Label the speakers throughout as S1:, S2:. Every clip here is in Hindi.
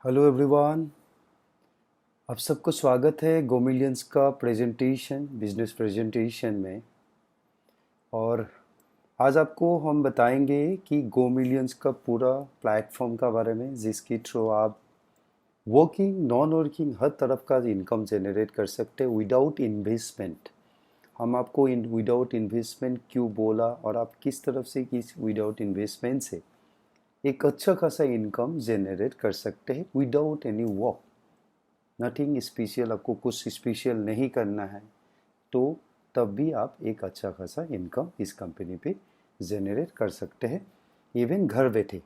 S1: Hello everyone. आप सबको स्वागत है गो मिलियंस का प्रेजेंटेशन बिजनेस प्रेजेंटेशन में। और आज आपको हम बताएंगे कि गो मिलियंस का पूरा प्लेटफॉर्म का बारे में, जिसके थ्रू आप वर्किंग नॉन वर्किंग हर तरफ का इनकम जनरेट कर सकते हैं विदाउट इन्वेस्टमेंट। हम आपको विदाउट इन्वेस्टमेंट क्यों बोला और आप किस तरफ से किस विदाउट इन्वेस्टमेंट से एक अच्छा खासा इनकम जनरेट कर सकते हैं without any work. Nothing special, आपको कुछ स्पेशल नहीं करना है, तो तब भी आप एक अच्छा खासा इनकम इस कंपनी पे जनरेट कर सकते हैं, इवन घर बैठे।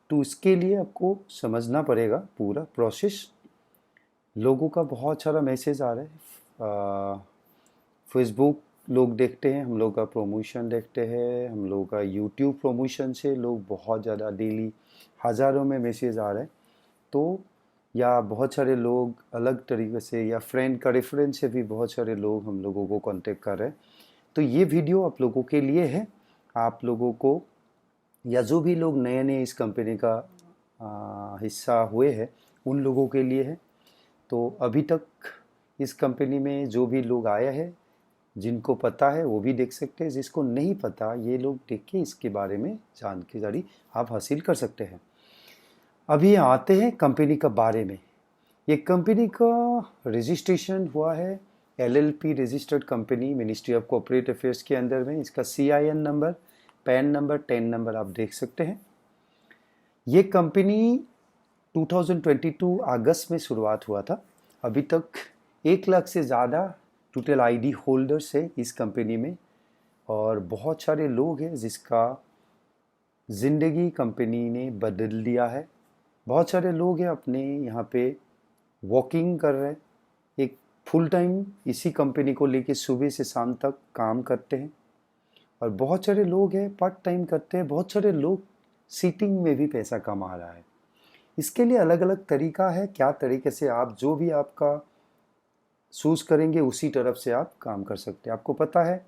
S1: तो इसके लिए आपको समझना पड़ेगा पूरा प्रोसेस। लोगों का बहुत सारा मैसेज आ रहा है, फेसबुक लोग देखते हैं, हम लोग का प्रमोशन देखते हैं, हम लोग का यूट्यूब प्रमोशन से लोग बहुत ज़्यादा डेली हज़ारों में मैसेज आ रहे हैं। तो या बहुत सारे लोग अलग तरीके से या फ्रेंड का रेफरेंस से भी बहुत सारे लोग हम लोगों को कांटेक्ट कर रहे हैं। तो ये वीडियो आप लोगों के लिए है। आप लोगों को या जो भी लोग नए नए इस कंपनी का हिस्सा हुए हैं उन लोगों के लिए है। तो अभी तक इस कंपनी में जो भी लोग आया है, जिनको पता है वो भी देख सकते हैं, जिसको नहीं पता ये लोग देख के इसके बारे में जानकारी आप हासिल कर सकते हैं। अभी आते हैं कंपनी का बारे में। ये कंपनी का रजिस्ट्रेशन हुआ है LLP registered company ministry of corporate affairs के अंदर में। इसका CIN number, pan number, ten number आप देख सकते हैं। ये कंपनी 2022 अगस्त में शुरुआत हुआ था। अभी तक 1 लाख से ज़्यादा टोटल आईडी होल्डर्स है इस कंपनी में, और बहुत सारे लोग हैं जिसका ज़िंदगी कंपनी ने बदल दिया है। बहुत सारे लोग हैं अपने यहाँ पे वॉकिंग कर रहे हैं, एक फुल टाइम इसी कंपनी को लेके सुबह से शाम तक काम करते हैं। और बहुत सारे लोग हैं पार्ट टाइम करते हैं, बहुत सारे लोग सीटिंग में भी पैसा कमा रहा है। इसके लिए अलग अलग तरीका है, क्या तरीके से आप जो भी आपका चूज़ करेंगे उसी तरफ से आप काम कर सकते हैं। आपको पता है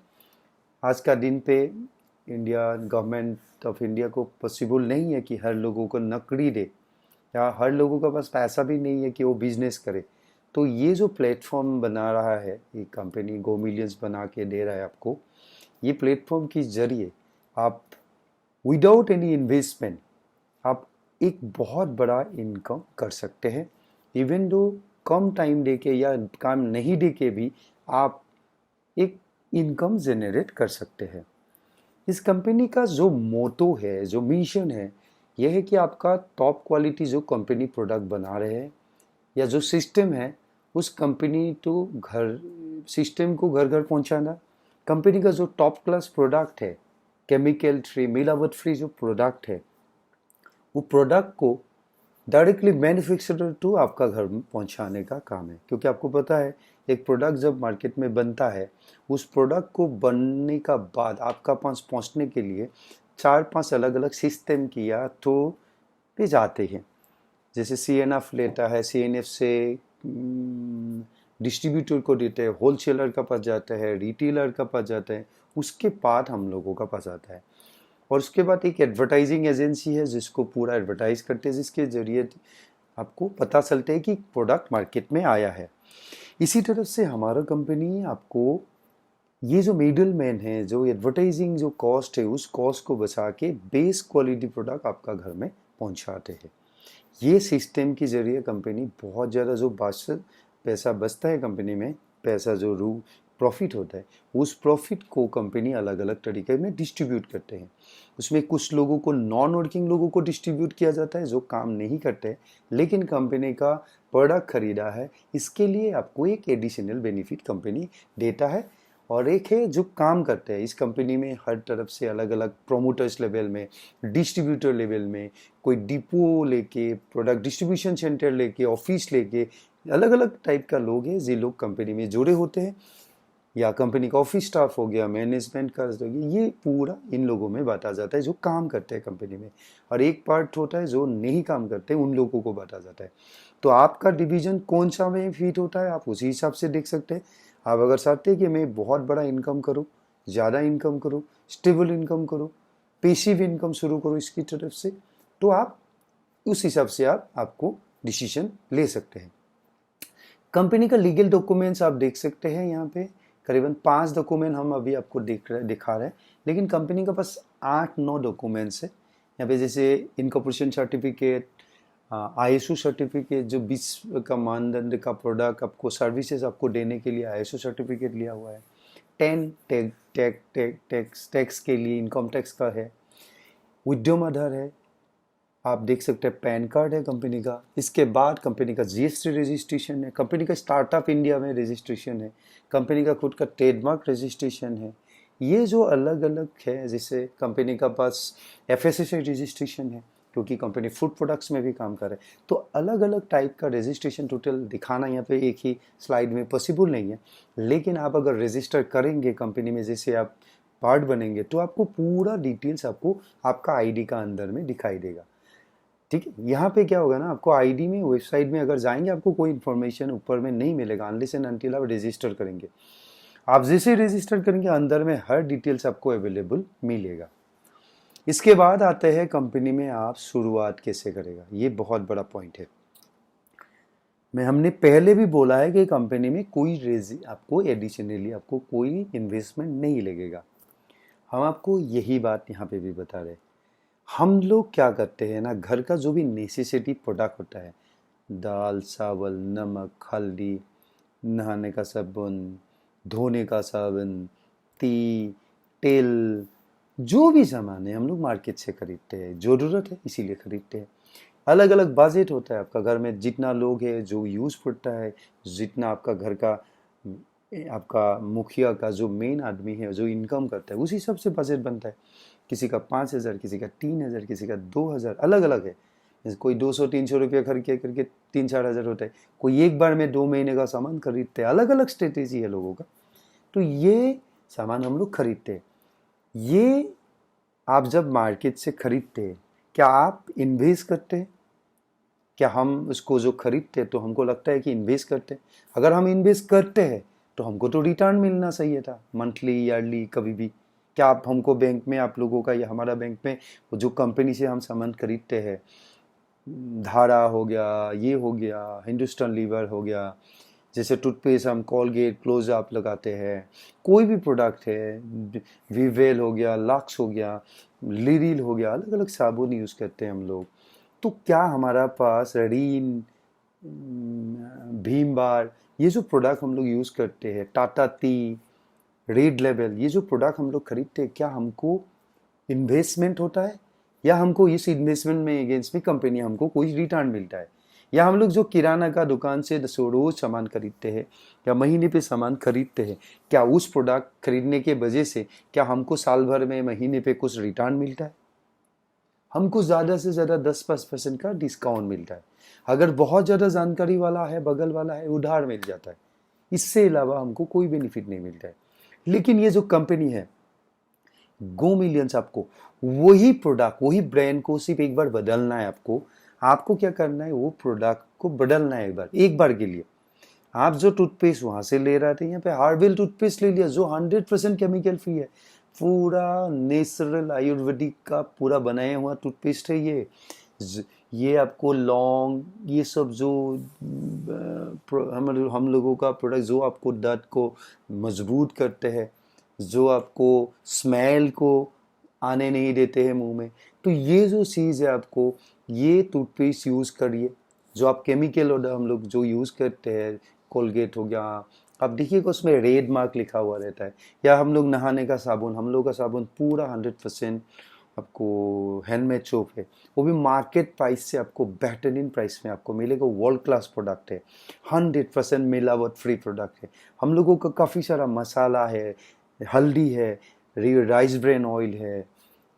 S1: आज का दिन पे इंडिया गवर्नमेंट ऑफ इंडिया को पॉसिबल नहीं है कि हर लोगों को नौकरी दे, या हर लोगों का पास पैसा भी नहीं है कि वो बिजनेस करे। तो ये जो प्लेटफॉर्म बना रहा है ये कंपनी, गो मिलियंस बना के दे रहा है आपको, ये प्लेटफॉर्म के जरिए आप विदाउट एनी इन्वेस्टमेंट आप एक बहुत बड़ा इनकम कर सकते हैं। इवन दो कम टाइम दे के या काम नहीं दे के भी आप एक इनकम जनरेट कर सकते हैं। इस कंपनी का जो मोटो है, जो मिशन है, यह है कि आपका टॉप क्वालिटी जो कंपनी प्रोडक्ट बना रहे हैं या जो सिस्टम है उस कंपनी तो घर सिस्टम को घर घर पहुंचाना। कंपनी का जो टॉप क्लास प्रोडक्ट है, केमिकल फ्री, मिलावट फ्री जो प्रोडक्ट है, वो प्रोडक्ट को डायरेक्टली मैन्युफैक्चरर टू आपका घर में पहुंचाने का काम है। क्योंकि आपको पता है एक प्रोडक्ट जब मार्केट में बनता है, उस प्रोडक्ट को बनने का बाद आपका पास पहुंचने के लिए 4-5 अलग अलग सिस्टम की या तो भी जाते हैं। जैसे सीएनएफ लेता है, सीएनएफ से डिस्ट्रीब्यूटर को देते हैं, होलसेलर का पास जाता है, रिटेलर का पास जाता है, उसके बाद हम लोगों का पास आता है। और उसके बाद एक एडवर्टाइजिंग एजेंसी है जिसको पूरा एडवर्टाइज करते हैं, जिसके जरिए आपको पता चलता है कि प्रोडक्ट मार्केट में आया है। इसी तरह से हमारा कंपनी आपको ये जो मिडिल मैन है, जो एडवर्टाइजिंग जो कॉस्ट है, उस कॉस्ट को बचा के बेस क्वालिटी प्रोडक्ट आपका घर में पहुंचाते हैं। ये सिस्टम के जरिए कंपनी बहुत ज़्यादा जो पैसा बचता है कंपनी में, पैसा जो प्रॉफिट होता है, उस प्रॉफिट को कंपनी अलग अलग तरीके में डिस्ट्रीब्यूट करते हैं। उसमें कुछ लोगों को, नॉन वर्किंग लोगों को डिस्ट्रीब्यूट किया जाता है जो काम नहीं करते लेकिन कंपनी का प्रोडक्ट खरीदा है, इसके लिए आपको एक एडिशनल बेनिफिट कंपनी देता है। और एक है जो काम करते हैं इस कंपनी में, हर तरफ से अलग अलग प्रोमोटर्स लेवल में, डिस्ट्रीब्यूटर लेवल में, कोई डिपो लेके, प्रोडक्ट डिस्ट्रीब्यूशन सेंटर लेके, ऑफिस लेके, अलग अलग टाइप का लोग हैं जो लोग कंपनी में जुड़े होते हैं। या कंपनी का ऑफिस स्टाफ हो गया, मैनेजमेंट का हो गया, ये पूरा इन लोगों में बांटा जाता है जो काम करते हैं कंपनी में। और एक पार्ट होता है जो नहीं काम करते, उन लोगों को बांटा जाता है। तो आपका डिवीजन कौन सा में फिट होता है आप उसी हिसाब से देख सकते हैं। आप अगर चाहते हैं कि मैं बहुत बड़ा इनकम करूँ, ज़्यादा इनकम करूँ, स्टेबल इनकम करूँ, पैसिव इनकम शुरू करूँ इसकी तरफ से, तो आप उस हिसाब से आपको डिसीजन ले सकते हैं। कंपनी का लीगल डॉक्यूमेंट्स आप देख सकते हैं यहाँ पे, करीबन 5 डॉक्यूमेंट हम अभी आपको दिखा रहे हैं, लेकिन कंपनी का पास 8-9 डॉक्यूमेंट्स है यहाँ पे, जैसे इनकॉर्पोरेशन सर्टिफिकेट, ISO सर्टिफिकेट, जो विश्व का मानदंड का प्रोडक्ट आपको सर्विसेज आपको देने के लिए ISO सर्टिफिकेट लिया हुआ है। 10 टैक्स के लिए इनकम टैक्स का है, उद्यम आधार है, आप देख सकते हैं पैन कार्ड है कंपनी का। इसके बाद कंपनी का GST रजिस्ट्रेशन है, कंपनी का स्टार्टअप इंडिया में रजिस्ट्रेशन है, कंपनी का खुद का ट्रेडमार्क रजिस्ट्रेशन है। ये जो अलग अलग है, जैसे कंपनी का पास FSSAI रजिस्ट्रेशन है, क्योंकि कंपनी फूड प्रोडक्ट्स में भी काम कर रहे हैं। तो अलग अलग टाइप का रजिस्ट्रेशन टोटल दिखाना यहाँ पे एक ही स्लाइड में पॉसिबल नहीं है, लेकिन आप अगर रजिस्टर करेंगे कंपनी में, जैसे आप पार्ट बनेंगे, तो आपको पूरा डिटेल्स आपको आपका ID का अंदर में दिखाई देगा। ठीक है, यहाँ पे क्या होगा ना, आपको ID में वेबसाइट में अगर जाएंगे आपको कोई इन्फॉर्मेशन ऊपर में नहीं मिलेगा अनलेस एंड अनटिल आप रजिस्टर करेंगे। आप जैसे रजिस्टर करेंगे अंदर में हर डिटेल्स आपको अवेलेबल मिलेगा। इसके बाद आते हैं कंपनी में आप शुरुआत कैसे करेगा, ये बहुत बड़ा पॉइंट है। हमने पहले भी बोला है कि कंपनी में कोई आपको एडिशनली आपको कोई इन्वेस्टमेंट नहीं लगेगा। हम आपको यही बात यहाँ पे भी बता रहे हैं। हम लोग क्या करते हैं ना, घर का जो भी नेसेसिटी प्रोडक्ट होता है, दाल चावल नमक हल्दी, नहाने का साबुन, धोने का साबुन, तेल, जो भी सामान है हम लोग मार्केट से खरीदते हैं, ज़रूरत है इसीलिए खरीदते हैं। अलग अलग बजट होता है आपका, घर में जितना लोग है, जो यूज़ पड़ता है, जितना आपका घर का आपका मुखिया का जो मेन आदमी है जो इनकम करता है, उसी हिसाब से बजट बनता है। किसी का 5,000, किसी का 3,000, किसी का 2,000, अलग अलग है। जैसे कोई 200-300 रुपया खर्च करके 3-4 हज़ार होता है, कोई एक बार में 2 महीने का सामान खरीदते हैं। अलग अलग स्ट्रेटेजी है लोगों का। तो ये सामान हम लोग खरीदते हैं। ये आप जब मार्केट से खरीदते हैं, क्या आप इन्वेस्ट करते हैं? क्या हम उसको जो खरीदते हैं तो हमको लगता है कि इन्वेस्ट करते हैं? अगर हम इन्वेस्ट करते हैं तो हमको तो रिटर्न मिलना चाहिए था, मंथली ईयरली कभी भी। क्या आप हमको बैंक में, आप लोगों का या हमारा बैंक में, जो कंपनी से हम सामान खरीदते हैं, धारा हो गया, ये हो गया, हिंदुस्तान लीवर हो गया, जैसे टूथपेस्ट हम कोलगेट क्लोज आप लगाते हैं, कोई भी प्रोडक्ट है, विवेल हो गया, लक्स हो गया, लिरिल हो गया, अलग अलग साबुन यूज़ करते हैं हम लोग। तो क्या हमारा पास रीन, भीम बार, ये जो प्रोडक्ट हम लोग यूज़ करते हैं, टाटा टी, रेड लेबल, ये जो प्रोडक्ट हम लोग खरीदते हैं, क्या हमको इन्वेस्टमेंट होता है, या हमको इस इन्वेस्टमेंट में अगेंस्ट में कंपनी हमको कोई रिटर्न मिलता है? या हम लोग जो किराना का दुकान से रोज सामान खरीदते हैं या महीने पे सामान खरीदते हैं, क्या उस प्रोडक्ट खरीदने के वजह से क्या हमको साल भर में महीने पे कुछ रिटर्न मिलता है? हमको ज़्यादा से ज़्यादा 10% का डिस्काउंट मिलता है। अगर बहुत ज़्यादा जानकारी वाला है, बगल वाला है, उधार मिल जाता है। इससे अलावा हमको कोई बेनिफिट नहीं मिलता है। लेकिन ये जो कंपनी है गो मिलियंस, आपको वही प्रोडक्ट, वही ब्रांड को सिर्फ एक बार बदलना है। आपको क्या करना है, वो प्रोडक्ट को बदलना है एक बार के लिए। आप जो टूथपेस्ट वहां से ले रहे थे, यहाँ पे हार्वेल टूथपेस्ट ले लिया जो 100% केमिकल फ्री है, पूरा नेचुरल आयुर्वेदिक का पूरा बनाया हुआ टूथपेस्ट है ये आपको लौंग, ये सब जो हम लोगों का प्रोडक्ट जो आपको दांत को मजबूत करते हैं, जो आपको स्मेल को आने नहीं देते हैं मुंह में, तो ये जो चीज़ है आपको, ये टूथपेस्ट यूज़ करिए। जो आप केमिकल हम लोग जो यूज़ करते हैं, कोलगेट हो गया, आप देखिएगा उसमें रेड मार्क लिखा हुआ रहता है। या हम लोग नहाने का साबुन, हम लोग का साबुन पूरा 100% आपको हैंडमेड सोप है, वो भी मार्केट प्राइस से आपको बेहतरीन प्राइस में आपको मिलेगा। वर्ल्ड क्लास प्रोडक्ट है, 100% मिलावट फ्री प्रोडक्ट है। हम लोगों का काफ़ी सारा मसाला है, हल्दी है, राइस ब्रेन ऑयल है,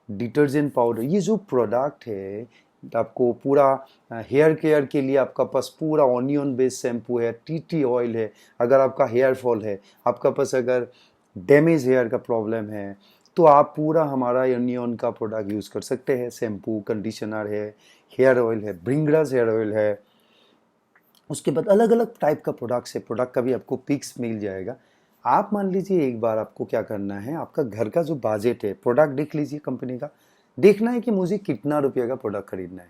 S1: डिटर्जेंट पाउडर, ये जो प्रोडक्ट है आपको पूरा हेयर केयर के लिए आपका पास पूरा ऑनियन बेस्ड शैम्पू है, टी ऑयल है। अगर आपका हेयर फॉल है, आपका पास अगर डैमेज हेयर का प्रॉब्लम है, तो आप पूरा हमारा ऑनियन का प्रोडक्ट यूज़ कर सकते हैं। शैम्पू, कंडीशनर है, हेयर ऑयल है, ब्रिंग्रास हेयर ऑयल है। उसके बाद अलग अलग टाइप का प्रोडक्ट्स है, प्रोडक्ट का भी आपको पिक्स मिल जाएगा। आप मान लीजिए एक बार आपको क्या करना है, आपका घर का जो बजट है, प्रोडक्ट देख लीजिए कंपनी का, देखना है कि मुझे कितना रुपये का प्रोडक्ट खरीदना है।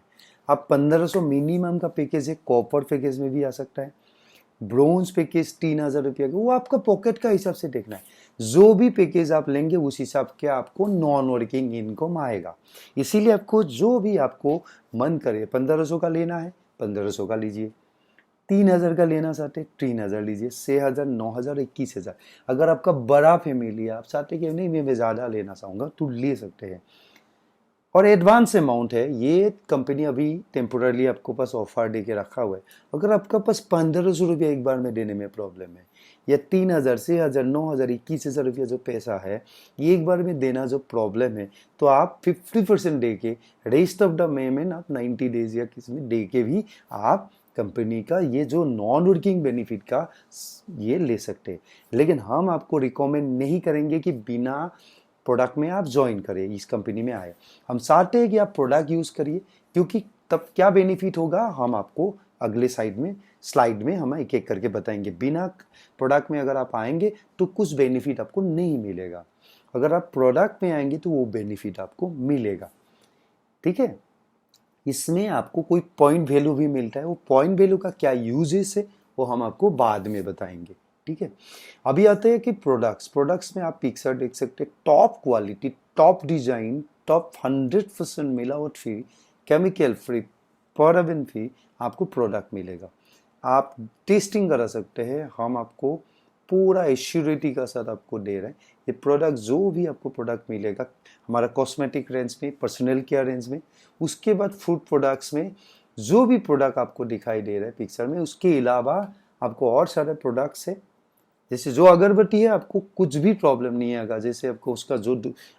S1: आप 1500 मिनिमम का पैकेज है, कॉपर पैकेज में भी आ सकता है, ब्रोंज पैकेज 3000 रुपया का, वो आपका पॉकेट का हिसाब से देखना है। जो भी पैकेज आप लेंगे उस हिसाब के आपको नॉन वर्किंग इनकम आएगा। इसीलिए आपको जो भी आपको मन करे, 1500 का लेना है 1500 का लीजिए, 3000 का लेना चाहते 3000 लीजिए, 6000, 9000, 21000। अगर आपका बड़ा फैमिली है, आप चाहते कि नहीं मैं ज़्यादा लेना चाहूँगा, तो ले सकते हैं। और एडवांस अमाउंट है, ये कंपनी अभी टेम्पोरली आपको पास ऑफर दे के रखा हुआ है। अगर आपका पास 1500 रुपया एक बार में देने में प्रॉब्लम है, या 3000, 6000, 9000, 21000 रुपया जो पैसा है ये एक बार में देना जो प्रॉब्लम है, तो आप 50% दे के रेस्ट ऑफ द पेमेंट आप 90 डेज या किसी में दे के भी आप कंपनी का ये जो नॉन वर्किंग बेनिफिट का ये ले सकते हैं। लेकिन हम आपको रिकमेंड नहीं करेंगे कि बिना प्रोडक्ट में आप ज्वाइन करें, इस कंपनी में आए। हम चाहते हैं कि आप प्रोडक्ट यूज़ करिए, क्योंकि तब क्या बेनिफिट होगा हम आपको अगले स्लाइड में हम एक एक करके बताएंगे। बिना प्रोडक्ट में अगर आप आएंगे तो कुछ बेनिफिट आपको नहीं मिलेगा, अगर आप प्रोडक्ट में आएंगे तो वो बेनिफिट आपको मिलेगा। ठीक है, इसमें आपको कोई पॉइंट वैल्यू भी मिलता है, वो पॉइंट वैल्यू का क्या यूजेस है वो हम आपको बाद में बताएंगे। ठीक है, अभी आते हैं कि प्रोडक्ट्स में आप पिक्चर देख सकते हैं, top quality, top design, top 100% मिलावट free, chemical free, paraben free आपको प्रोडक्ट मिलेगा। आप टेस्टिंग करा सकते हैं, हम आपको पूरा एश्योरिटी का साथ आपको दे रहे हैं। ये प्रोडक्ट जो भी आपको प्रोडक्ट मिलेगा हमारा कॉस्मेटिक रेंज में, पर्सनल केयर रेंज में, उसके बाद फूड प्रोडक्ट्स में जो भी प्रोडक्ट आपको दिखाई दे रहा है पिक्चर में, उसके अलावा आपको और सारे प्रोडक्ट्स है। जैसे जो अगरबत्ती है आपको कुछ भी प्रॉब्लम नहीं आएगा, जैसे आपको उसका जो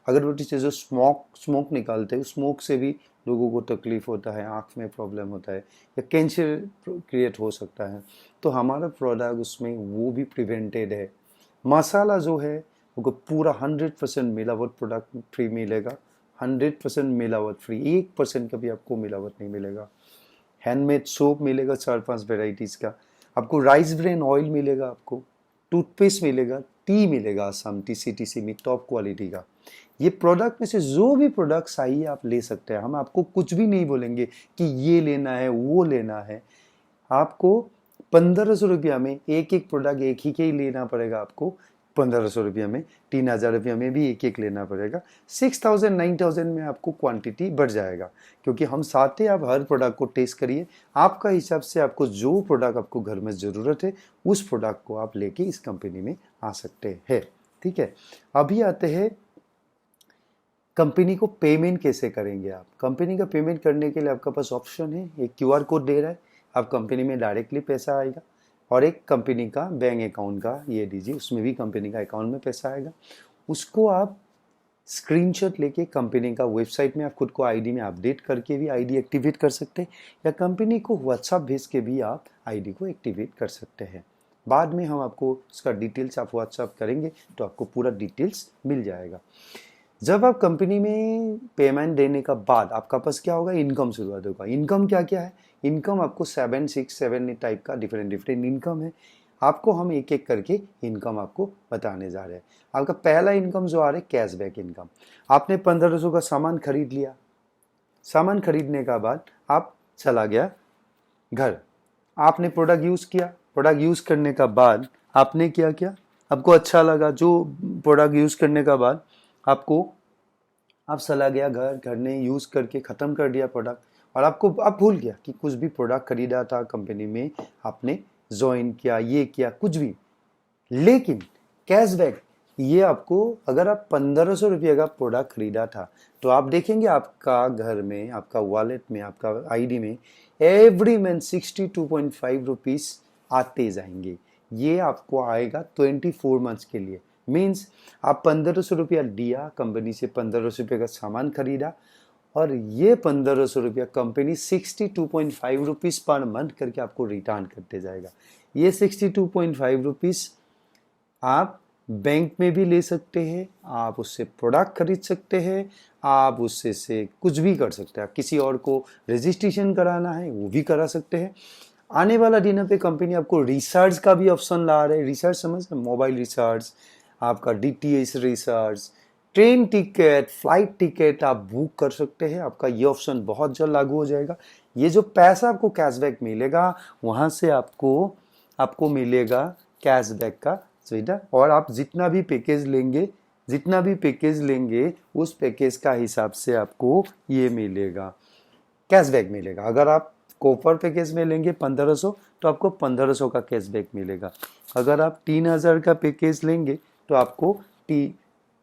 S1: अगरबत्ती से जो स्मोक निकालते हैं, उस स्मोक से भी लोगों को तकलीफ होता है, आँख में प्रॉब्लम होता है या कैंसर क्रिएट हो सकता है, तो हमारा प्रोडक्ट उसमें वो भी प्रिवेंटेड है। मसाला जो है वो पूरा 100% मिलावट प्रोडक्ट फ्री मिलेगा, 100% मिलावट फ्री, 1% का भी आपको मिलावट नहीं मिलेगा। हैंडमेड सोप मिलेगा 4-5 वेराइटीज़ का, आपको राइस ब्रेन ऑयल मिलेगा, आपको टूथपेस्ट मिलेगा, टी मिलेगा, असम TCTC में टॉप क्वालिटी का। ये प्रोडक्ट में से जो भी प्रोडक्ट चाहिए आप ले सकते हैं, हम आपको कुछ भी नहीं बोलेंगे कि ये लेना है वो लेना है। आपको 1500 रुपया में एक एक प्रोडक्ट एक ही के ही लेना पड़ेगा, आपको 1500 रुपया में, 3000 रुपया में भी एक एक लेना पड़ेगा, 6000, 9000 में आपको क्वांटिटी बढ़ जाएगा, क्योंकि हम चाहते हैं आप हर प्रोडक्ट को टेस्ट करिए, आपका हिसाब से आपको जो प्रोडक्ट आपको घर में ज़रूरत है उस प्रोडक्ट को आप लेके इस कंपनी में आ सकते हैं। ठीक है, अभी आते हैं कंपनी को पेमेंट कैसे करेंगे। आप कंपनी का पेमेंट करने के लिए आपके पास ऑप्शन है, एक QR कोड दे रहा है, आप कंपनी में डायरेक्टली पैसा आएगा, और एक कंपनी का बैंक अकाउंट का ये दीजिए, उसमें भी कंपनी का अकाउंट में पैसा आएगा। उसको आप स्क्रीनशॉट लेके कंपनी का वेबसाइट में आप खुद को आईडी में अपडेट करके भी आईडी एक्टिवेट कर सकते हैं, या कंपनी को व्हाट्सएप भेज के भी आप आईडी को एक्टिवेट कर सकते हैं। बाद में हम आपको उसका डिटेल्स आप व्हाट्सएप करेंगे तो आपको पूरा डिटेल्स मिल जाएगा। जब आप कंपनी में पेमेंट देने का बाद आपका पास क्या होगा, इनकम शुरुआत होगा। इनकम क्या क्या है, इनकम आपको 7, 6, 7 टाइप का डिफरेंट इनकम है। आपको हम एक एक करके इनकम आपको बताने जा रहे हैं। आपका पहला इनकम जो आ रहा है कैशबैक इनकम। आपने 1500 का सामान खरीद लिया, सामान खरीदने का बाद आप चला गया घर, आपने प्रोडक्ट यूज़ किया, प्रोडक्ट यूज़ करने का बाद आपने क्या किया, आपको अच्छा लगा जो प्रोडक्ट यूज़ करने का बाद आपको, आप चला गया घर ने यूज़ करके ख़त्म कर दिया प्रोडक्ट, और आपको आप भूल गया कि कुछ भी प्रोडक्ट खरीदा था कंपनी में, आपने ज्वाइन किया, ये किया कुछ भी। लेकिन कैशबैक ये आपको, अगर आप 1500 रुपये का प्रोडक्ट खरीदा था तो आप देखेंगे आपका घर में, आपका वॉलेट में, आपका आईडी में एवरी मंथ 62.5 रुपीज़ आते जाएंगे। ये आपको आएगा 24 मंथ्स के लिए। मीन्स आप 1500 रुपया दिया कंपनी से, 1500 रुपये का सामान खरीदा, और ये 1500 रुपया कंपनी 62.5 रुपीज़ पर मंथ करके आपको रिटर्न करते जाएगा। ये 62.5 रुपीज़ आप बैंक में भी ले सकते हैं, आप उससे प्रोडक्ट खरीद सकते हैं, आप उससे से कुछ भी कर सकते हैं। आप किसी और को रजिस्ट्रेशन कराना है वो भी करा सकते हैं। आने वाला दिन पे कंपनी आपको रिचार्ज का भी ऑप्शन ला रहे हैं। रिचार्ज समझ, मोबाइल रिचार्ज, आपका DTH recharge, train ticket, flight ticket आप बुक कर सकते हैं। आपका ये ऑप्शन बहुत जल्द लागू हो जाएगा। ये जो पैसा आपको कैशबैक मिलेगा वहाँ से आपको आपको मिलेगा कैशबैक का सुविधा। और आप जितना भी पैकेज लेंगे उस पैकेज का हिसाब से आपको ये मिलेगा, कैशबैक मिलेगा। अगर आप कॉपर पैकेज में लेंगे 1500 तो आपको 1500 का कैशबैक मिलेगा। अगर आप 3000 का पैकेज लेंगे तो आपको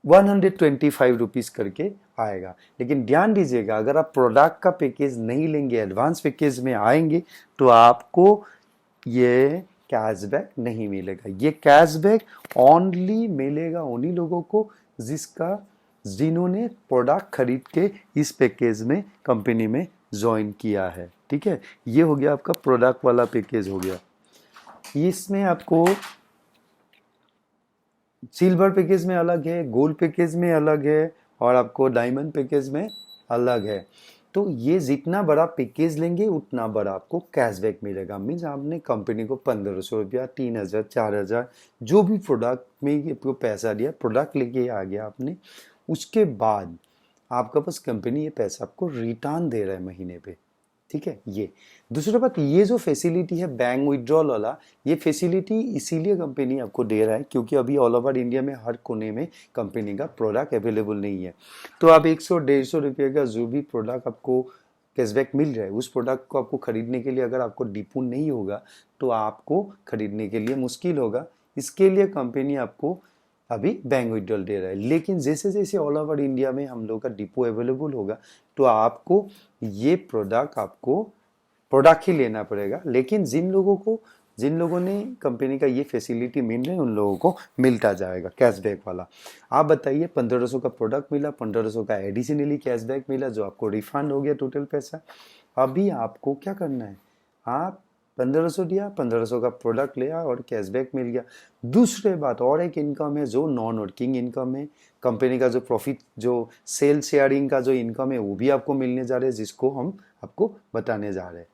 S1: 125 रुपीज़ करके आएगा। लेकिन ध्यान दीजिएगा, अगर आप प्रोडक्ट का पैकेज नहीं लेंगे, एडवांस पैकेज में आएंगे तो आपको ये कैशबैक नहीं मिलेगा। ये कैशबैक ओनली मिलेगा उन्हीं लोगों को जिन्होंने प्रोडक्ट खरीद के इस पैकेज में कंपनी में ज्वाइन किया है। ठीक है, ये हो गया आपका प्रोडक्ट वाला पैकेज हो गया। इसमें आपको सिल्वर पैकेज में अलग है, गोल्ड पैकेज में अलग है और आपको डायमंड पैकेज में अलग है। तो ये जितना बड़ा पैकेज लेंगे उतना बड़ा आपको कैशबैक मिलेगा। मीन्स आपने कंपनी को 1500 रुपया, 3000, 4000 जो भी प्रोडक्ट में आपको पैसा दिया, प्रोडक्ट लेके आ गया आपने, उसके बाद आपका पास कंपनी ये पैसा आपको रिटर्न दे रहा है महीने पे। ठीक है, ये दूसरी बात, ये जो फैसिलिटी है बैंक विड्रॉल वाला, ये फैसिलिटी इसीलिए कंपनी आपको दे रहा है क्योंकि अभी ऑल ओवर इंडिया में हर कोने में कंपनी का प्रोडक्ट अवेलेबल नहीं है। तो आप 100-150 रुपये का जो भी प्रोडक्ट आपको कैशबैक मिल रहा है, उस प्रोडक्ट को आपको खरीदने के लिए अगर आपको डिपो नहीं होगा तो आपको खरीदने के लिए मुश्किल होगा। इसके लिए कंपनी आपको अभी बैंक विड्रॉल दे रहा है। लेकिन जैसे जैसे ऑल ओवर इंडिया में हम लोग का डिपो अवेलेबल होगा तो आपको ये प्रोडक्ट ही लेना पड़ेगा। लेकिन जिन लोगों ने कंपनी का ये फैसिलिटी मिल रहा है उन लोगों को मिलता जाएगा कैशबैक वाला। आप बताइए, 1500 का प्रोडक्ट मिला, 1500 का एडिशनली कैशबैक मिला जो आपको रिफंड हो गया टोटल पैसा। अभी आपको क्या करना है, आप 1500 दिया, 1500 का प्रोडक्ट लिया और कैशबैक मिल गया। दूसरे बात, और एक इनकम है जो नॉन वर्किंग इनकम है। कंपनी का जो प्रॉफिट, जो सेल शेयरिंग का जो इनकम है वो भी आपको मिलने जा रहे हैं, जिसको हम आपको बताने जा रहे हैं।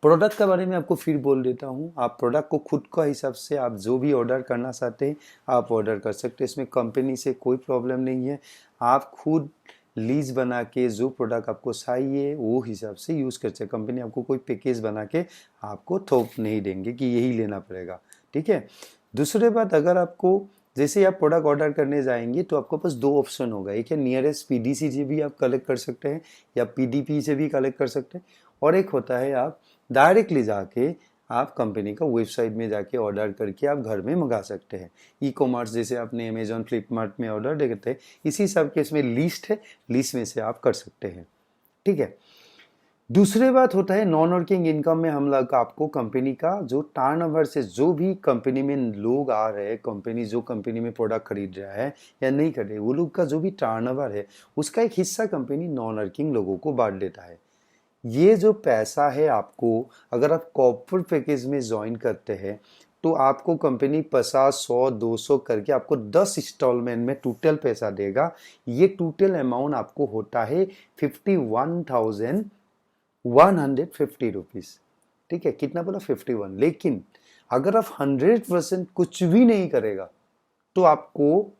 S1: प्रोडक्ट के बारे में आपको फिर बोल देता हूँ। आप प्रोडक्ट को खुद का हिसाब से आप जो भी ऑर्डर करना चाहते हैं आप ऑर्डर कर सकते हैं। इसमें कंपनी से कोई प्रॉब्लम नहीं है। आप खुद लीज बना के जो प्रोडक्ट आपको चाहिए वो हिसाब से यूज़ कर सकते। कंपनी आपको कोई पैकेज बना के आपको थोप नहीं देंगे कि यही लेना पड़ेगा। ठीक है, दूसरी बात, अगर आपको जैसे आप प्रोडक्ट ऑर्डर करने जाएंगे तो आपके पास दो ऑप्शन होगा। एक है नियरेस्ट पीडीसी से भी आप कलेक्ट कर सकते हैं या पीडीपी से भी कलेक्ट कर सकते हैं, और एक होता है आप डायरेक्टली जाके आप कंपनी का वेबसाइट में जाके ऑर्डर करके आप घर में मंगा सकते हैं। ई कॉमर्स जैसे आपने अमेजॉन, फ्लिपकार्ट में ऑर्डर देते हैं, इसी सब के इसमें लिस्ट है, लिस्ट में से आप कर सकते हैं। ठीक है, दूसरी बात होता है नॉन वर्किंग इनकम में हम लोग आपको कंपनी का जो टर्नओवर से जो भी कंपनी में लोग आ रहे हैं, कंपनी जो कंपनी में प्रोडक्ट खरीद रहा है या नहीं खरीद रहे, वो लोग का जो भी टर्नओवर है उसका एक हिस्सा कंपनी नॉन वर्किंग लोगों को बांट देता है। ये जो पैसा है आपको, अगर आप कॉर्पोरेट पैकेज में ज्वाइन करते हैं तो आपको कंपनी 50, 100, 200 करके आपको 10 इंस्टॉलमेंट में टोटल पैसा देगा। ये टोटल अमाउंट आपको होता है 51,150 रुपीज़। ठीक है, कितना बोला, 51। लेकिन अगर आप 100% कुछ भी नहीं करेगा तो आपको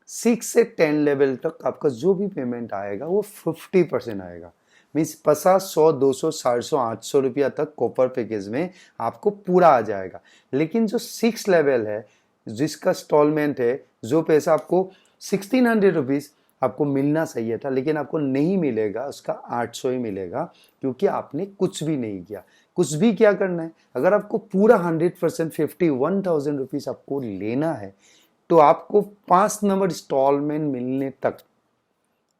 S1: 6 से 10 लेवल तक आपका जो भी पेमेंट आएगा वो 50% आएगा। मीन्स 50, 100, 200, 450, 800 रुपया तक कॉपर पैकेज में आपको पूरा आ जाएगा। लेकिन जो 6 लेवल है, जिसका इंस्टॉलमेंट है, जो पैसा आपको 1600 रुपीज़ आपको मिलना चाहिए था लेकिन आपको नहीं मिलेगा, उसका 800 ही मिलेगा क्योंकि आपने कुछ भी नहीं किया। कुछ भी क्या करना है, अगर आपको पूरा 100% 51,000 रुपीज़ आपको लेना है तो आपको 5 नंबर इंस्टॉलमेंट मिलने तक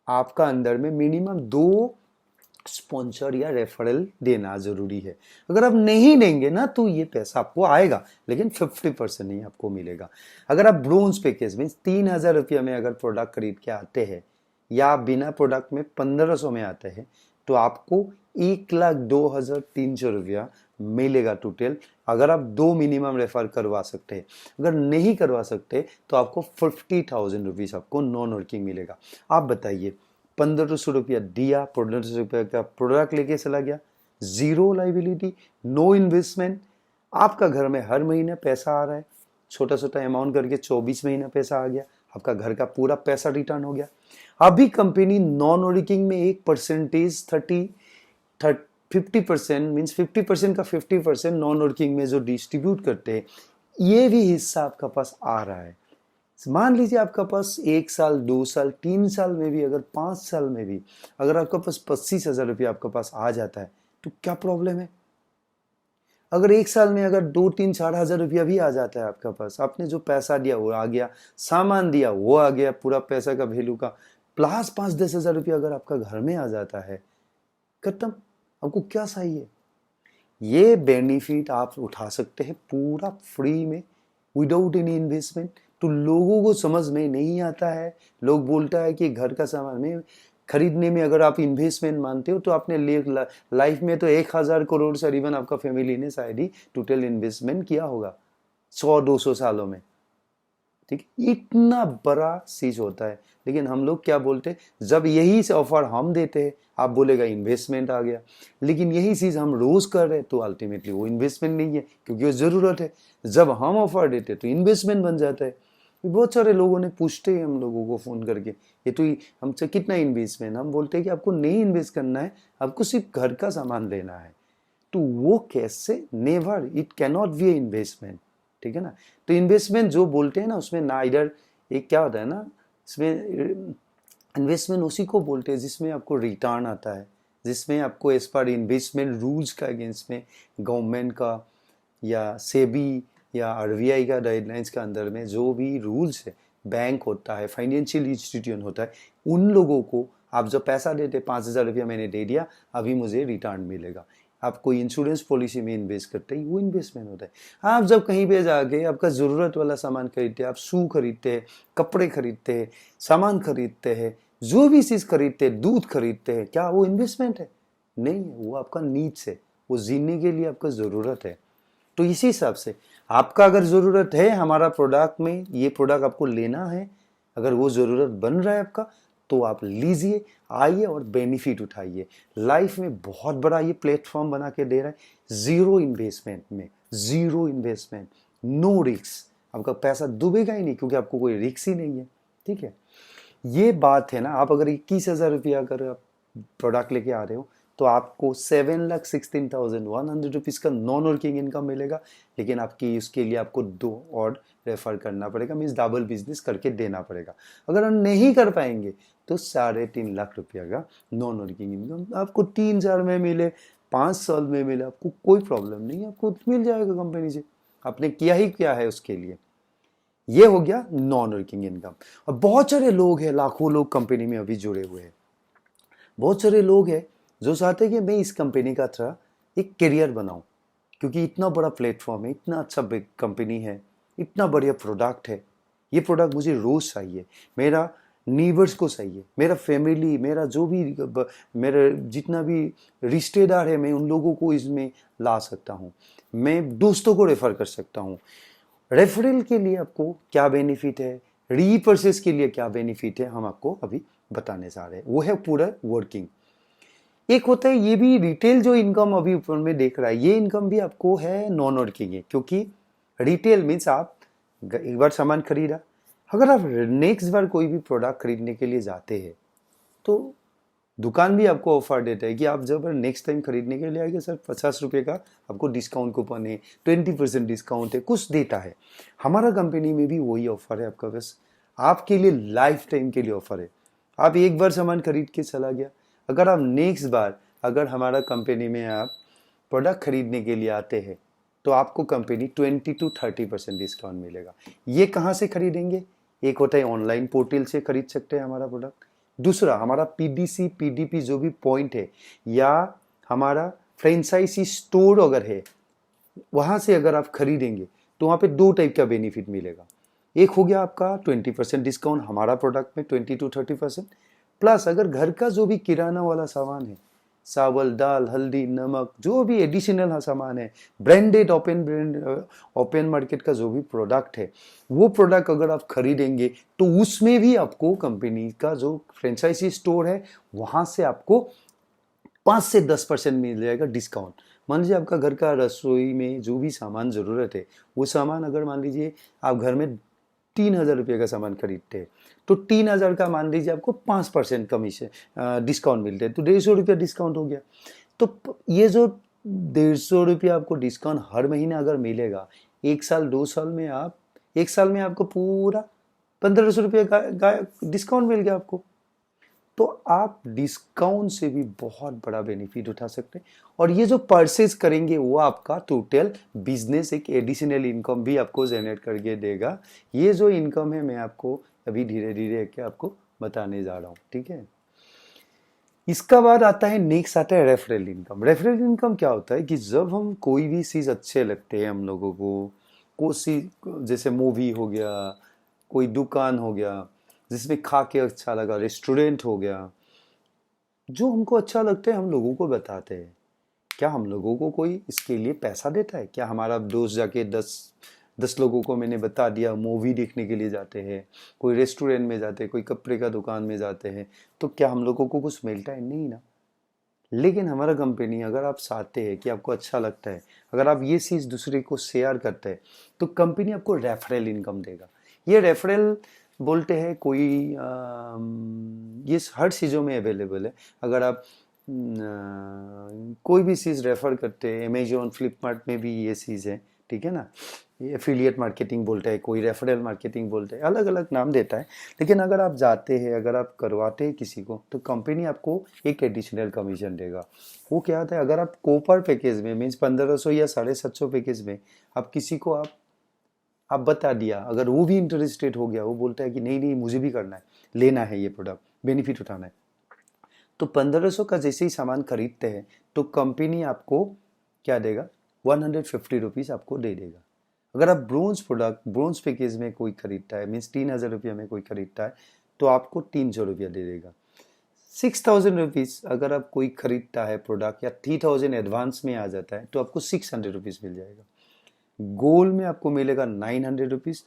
S1: आपका अंदर में मिनिमम 2 स्पॉन्सर या रेफरल देना जरूरी है। अगर आप नहीं देंगे ना तो ये पैसा आपको आएगा लेकिन 50% नहीं आपको मिलेगा। अगर आप ब्रोंज पैकेज में 3,000 रुपया में अगर प्रोडक्ट खरीद के आते हैं या आप बिना प्रोडक्ट में 1500 में आते हैं तो आपको 1,02,300 रुपया मिलेगा टोटल, अगर आप 2 मिनिमम रेफर करवा सकते हैं। अगर नहीं करवा सकते तो आपको 50,000 रुपीज़ आपको नॉन वर्किंग मिलेगा। आप बताइए, 1500 रुपया दिया, 1500 रुपया का प्रोडक्ट लेके चला गया, जीरो लाइबिलिटी, नो इन्वेस्टमेंट, आपका घर में हर महीने पैसा आ रहा है, छोटा छोटा अमाउंट करके 24 महीना पैसा आ गया, आपका घर का पूरा पैसा रिटर्न हो गया। अभी कंपनी नॉन वर्किंग में 1% 50% मीन्स 50% का 50% नॉन वर्किंग में जो डिस्ट्रीब्यूट करते हैं, ये भी हिस्सा आपका पास आ रहा है। मान लीजिए आपका पास 1 साल 2 साल 3 साल में भी, अगर 5 साल में भी अगर आपका पास 25,000 रुपया आपके पास आ जाता है तो क्या प्रॉब्लम है। अगर 1 साल में अगर 2 3 4 हज़ार रुपया भी आ जाता है आपका पास, आपने जो पैसा दिया वो आ गया, सामान दिया वो आ गया, पूरा पैसा का वैल्यू का प्लस 5 10 हज़ार रुपया अगर आपका घर में आ जाता है, खत्म। आपको क्या चाहिए। ये बेनिफिट आप उठा सकते हैं पूरा फ्री में, विदाउट एनी इन्वेस्टमेंट। तो लोगों को समझ में नहीं आता है। लोग बोलता है कि घर का सामान में खरीदने में अगर आप इन्वेस्टमेंट मानते हो तो आपने लाइफ में तो 1,000 करोड़ सर, इवन आपका फैमिली ने शायद ही टोटल इन्वेस्टमेंट किया होगा 100 200 सालों में। ठीक, इतना बड़ा चीज होता है। लेकिन हम लोग क्या बोलते हैं, जब यही से ऑफर हम देते हैं आप बोलेगा इन्वेस्टमेंट आ गया, लेकिन यही चीज हम रोज कर रहे हैं तो अल्टीमेटली वो इन्वेस्टमेंट नहीं है, क्योंकि वो जरूरत है। जब हम ऑफर देते हैं तो इन्वेस्टमेंट बन जाता है। बहुत सारे लोगों ने पूछते हैं हम लोगों को फोन करके, ये तो हमसे कितना इन्वेस्टमेंट, हम बोलते हैं कि आपको नहीं इन्वेस्ट करना है, आपको सिर्फ घर का सामान लेना है। तो वो कैसे, never, it cannot be A investment. ठीक है ना। तो इन्वेस्टमेंट जो बोलते हैं ना उसमें ना इधर एक क्या होता है ना, इसमें इन्वेस्टमेंट उसी को बोलते हैं जिसमें आपको रिटर्न आता है, जिसमें आपको एज पर इन्वेस्टमेंट रूल्स का अगेंस्ट में गवर्नमेंट का या सेबी या आरबीआई का गाइडलाइंस का अंदर में जो भी रूल्स है, बैंक होता है, फाइनेंशियल इंस्टीट्यूशन होता है, उन लोगों को आप जब पैसा देते 5,000 रुपया मैंने दे दिया, अभी मुझे रिटर्न मिलेगा। आप कोई इंश्योरेंस पॉलिसी में इन्वेस्ट करते हैं, वो इन्वेस्टमेंट होता है। आप जब कहीं पे जाके आपका ज़रूरत वाला सामान खरीदते हैं, आप शू खरीदते हैं, कपड़े खरीदते हैं, सामान खरीदते हैं, जो भी चीज़ खरीदते हैं, दूध खरीदते हैं, क्या वो इन्वेस्टमेंट है? नहीं है, वो आपका नीड्स है, वो जीने के लिए आपका ज़रूरत है। तो इसी हिसाब से आपका अगर ज़रूरत है हमारा प्रोडक्ट में, ये प्रोडक्ट आपको लेना है, अगर वो ज़रूरत बन रहा है आपका, तो आप लीजिए, आइए और बेनिफिट उठाइए। लाइफ में बहुत बड़ा ये प्लेटफॉर्म बना के दे रहा है, जीरो इन्वेस्टमेंट में, जीरो इन्वेस्टमेंट, नो रिस्क। आपका पैसा डूबेगा ही नहीं, क्योंकि आपको कोई रिस्क ही नहीं है। ठीक है, ये बात है ना। आप अगर 21,000 रुपया अगर आप प्रोडक्ट लेके आ रहे हो तो आपको 7,16,100 रुपीज़ का नॉन वर्किंग इनकम मिलेगा। लेकिन आपकी उसके लिए आपको 2 और रेफर करना पड़ेगा, मीन्स डबल बिजनेस करके देना पड़ेगा। अगर हम नहीं कर पाएंगे तो 3.5 लाख रुपया का नॉन वर्किंग इनकम आपको 3 साल में मिले, 5 साल में मिले, आपको कोई प्रॉब्लम नहीं है, आपको मिल जाएगा कंपनी से। आपने किया ही क्या है उसके लिए। ये हो गया नॉन वर्किंग इनकम। और बहुत सारे लोग हैं, लाखों लोग कंपनी में अभी जुड़े हुए हैं। बहुत सारे लोग हैं जो चाहते हैं कि मैं इस कंपनी का तरह एक करियर बनाऊं, क्योंकि इतना बड़ा प्लेटफॉर्म है, इतना अच्छा कंपनी है, इतना बढ़िया प्रोडक्ट है। ये प्रोडक्ट मुझे रोज चाहिए, मेरा नीबर्स को चाहिए, मेरा फैमिली, मेरा जो भी मेरा जितना भी रिश्तेदार है, मैं उन लोगों को इसमें ला सकता हूँ, मैं दोस्तों को रेफर कर सकता हूँ। रेफरल के लिए आपको क्या बेनिफिट है, रीपर्चेस के लिए क्या बेनिफिट है, हम आपको अभी बताने जा रहे हैं। वो है पूरा वर्किंग। एक होता है ये भी रिटेल जो इनकम अभी ऊपर में देख रहा है, ये इनकम भी आपको है नॉन वर्किंग है, क्योंकि रिटेल मीन्स आप एक बार सामान खरीदा, अगर आप नेक्स्ट बार कोई भी प्रोडक्ट खरीदने के लिए जाते हैं तो दुकान भी आपको ऑफर देता है कि आप जब नेक्स्ट टाइम खरीदने के लिए आएंगे सर 50 रुपये का आपको डिस्काउंट कूपन है, 20% डिस्काउंट है, कुछ देता है। हमारा कंपनी में भी वही ऑफर है आपका, बस आपके लिए लाइफ टाइम के लिए ऑफर है। आप एक बार सामान खरीद के चला गया, अगर आप नेक्स्ट बार अगर हमारा कंपनी में आप प्रोडक्ट खरीदने के लिए आते हैं तो आपको कंपनी 20 to 30% डिस्काउंट मिलेगा। ये कहाँ से खरीदेंगे, एक होता है ऑनलाइन पोर्टल से खरीद सकते हैं हमारा प्रोडक्ट, दूसरा हमारा पीडीसी पीडीपी जो भी पॉइंट है, या हमारा फ्रेंचाइजी स्टोर अगर है वहाँ से अगर आप खरीदेंगे तो वहाँ पे 2 टाइप का बेनिफिट मिलेगा। एक हो गया आपका 20% डिस्काउंट हमारा प्रोडक्ट में 20 to 30%, प्लस अगर घर का जो भी किराना वाला सामान है, चावल दाल हल्दी नमक जो भी एडिशनल सामान है, ब्रांडेड ओपन मार्केट का जो भी प्रोडक्ट है, वो प्रोडक्ट अगर आप खरीदेंगे तो उसमें भी आपको कंपनी का जो फ्रेंचाइजी स्टोर है वहाँ से आपको 5 से 10% मिल जाएगा डिस्काउंट। मान लीजिए आपका घर का रसोई में जो भी सामान ज़रूरत है, वो सामान अगर मान लीजिए आप घर में 3,000 रुपये का सामान खरीदते हैं तो 3,000 का मान लीजिए आपको 5% कमीशन डिस्काउंट मिलते हैं, तो 150 रुपया डिस्काउंट हो गया। ये जो 150 रुपया आपको डिस्काउंट हर महीने अगर मिलेगा, 1 साल 2 साल में आप 1 साल में आपको पूरा 1500 रुपये का डिस्काउंट मिल गया आपको। तो आप डिस्काउंट से भी बहुत बड़ा बेनिफिट उठा सकते हैं। और ये जो परचेज करेंगे वो आपका टोटल बिजनेस एक एडिशनल इनकम भी आपको जनरेट करके देगा। ये जो इनकम है मैं आपको अभी धीरे धीरे के आपको बताने जा रहा हूँ, ठीक है। इसका बाद आता है नेक्स्ट आता है रेफरल इनकम। रेफरल इनकम क्या होता है कि जब हम कोई भी चीज़ अच्छे लगते हैं हम लोगों को, कोई जैसे मूवी हो गया, कोई दुकान हो गया जिसमें खा के अच्छा लगा, रेस्टोरेंट हो गया, जो हमको अच्छा लगता है हम लोगों को बताते हैं। क्या हम लोगों को कोई इसके लिए पैसा देता है? क्या हमारा दोस्त जाके 10 लोगों को मैंने बता दिया, मूवी देखने के लिए जाते हैं, कोई रेस्टोरेंट में जाते हैं, कोई कपड़े का दुकान में जाते हैं, तो क्या हम लोगों को कुछ मिलता है? नहीं ना। लेकिन हमारा कंपनी, अगर आप चाहते हैं कि आपको अच्छा लगता है, अगर आप ये चीज़ दूसरे को शेयर करते हैं, तो कंपनी आपको रेफरल इनकम देगा। ये रेफरल बोलते हैं कोई ये हर चीज़ों में अवेलेबल है। अगर आप कोई भी चीज़ रेफर करते हैं, अमेजोन फ्लिपकार्ट में भी ये चीज़ है, ठीक है ना। ये एफिलिएट मार्केटिंग बोलता है, कोई रेफरल मार्केटिंग बोलते हैं, अलग अलग नाम देता है। लेकिन अगर आप जाते हैं, अगर आप करवाते हैं किसी को, तो कंपनी आपको एक एडिशनल कमीशन देगा। वो क्या होता है, अगर आप कोपर पैकेज में मीन्स 1500 या 750 पैकेज में आप किसी को आप बता दिया, अगर वो भी इंटरेस्टेड हो गया, वो बोलता है कि नहीं नहीं मुझे भी करना है, लेना है ये प्रोडक्ट, बेनिफिट उठाना है, तो 1500 का जैसे ही सामान खरीदते हैं तो कंपनी आपको क्या देगा, 150 रुपीज़ आपको दे देगा। अगर आप ब्रोंज पैकेज में कोई खरीदता है, मीन्स 3000 रुपया में कोई खरीदता है, तो आपको 300 रुपया दे देगा। 6000 रुपीज़ अगर आप कोई खरीदता है प्रोडक्ट, या 3000 एडवांस में आ जाता है, तो आपको 600 रुपीज़ मिल जाएगा। गोल्ड में आपको मिलेगा 900 रुपीज़,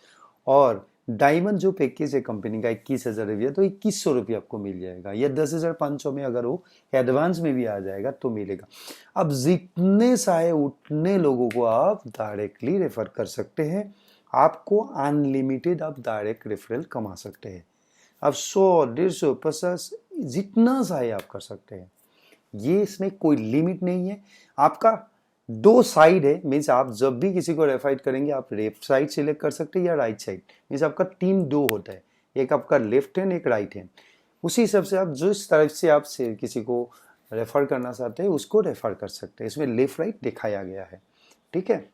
S1: और डायमंड जो पैकेज है कंपनी का 21,000 रुपया, तो 2100 रुपया आपको मिल जाएगा। या 10,500 में अगर वो एडवांस में भी आ जाएगा तो मिलेगा। अब जितने चाहे उतने लोगों को आप डायरेक्टली रेफर कर सकते हैं। आपको अनलिमिटेड आप डायरेक्ट रेफरल कमा सकते हैं। आप 100, 150, 50 जितना चाहे आप कर सकते हैं। ये इसमें कोई लिमिट नहीं है। आपका 2 साइड है, मीन्स आप जब भी किसी को रेफर करेंगे आप लेफ्ट साइड सिलेक्ट कर सकते हैं या राइट साइड। मीन्स आपका टीम 2 होता है, एक आपका लेफ्ट हैंड, एक राइट हैंड। उसी हिसाब से आप जिस तरफ से आप से किसी को रेफर करना चाहते हैं उसको रेफर कर सकते हैं। इसमें लेफ्ट राइट दिखाया गया है, ठीक है।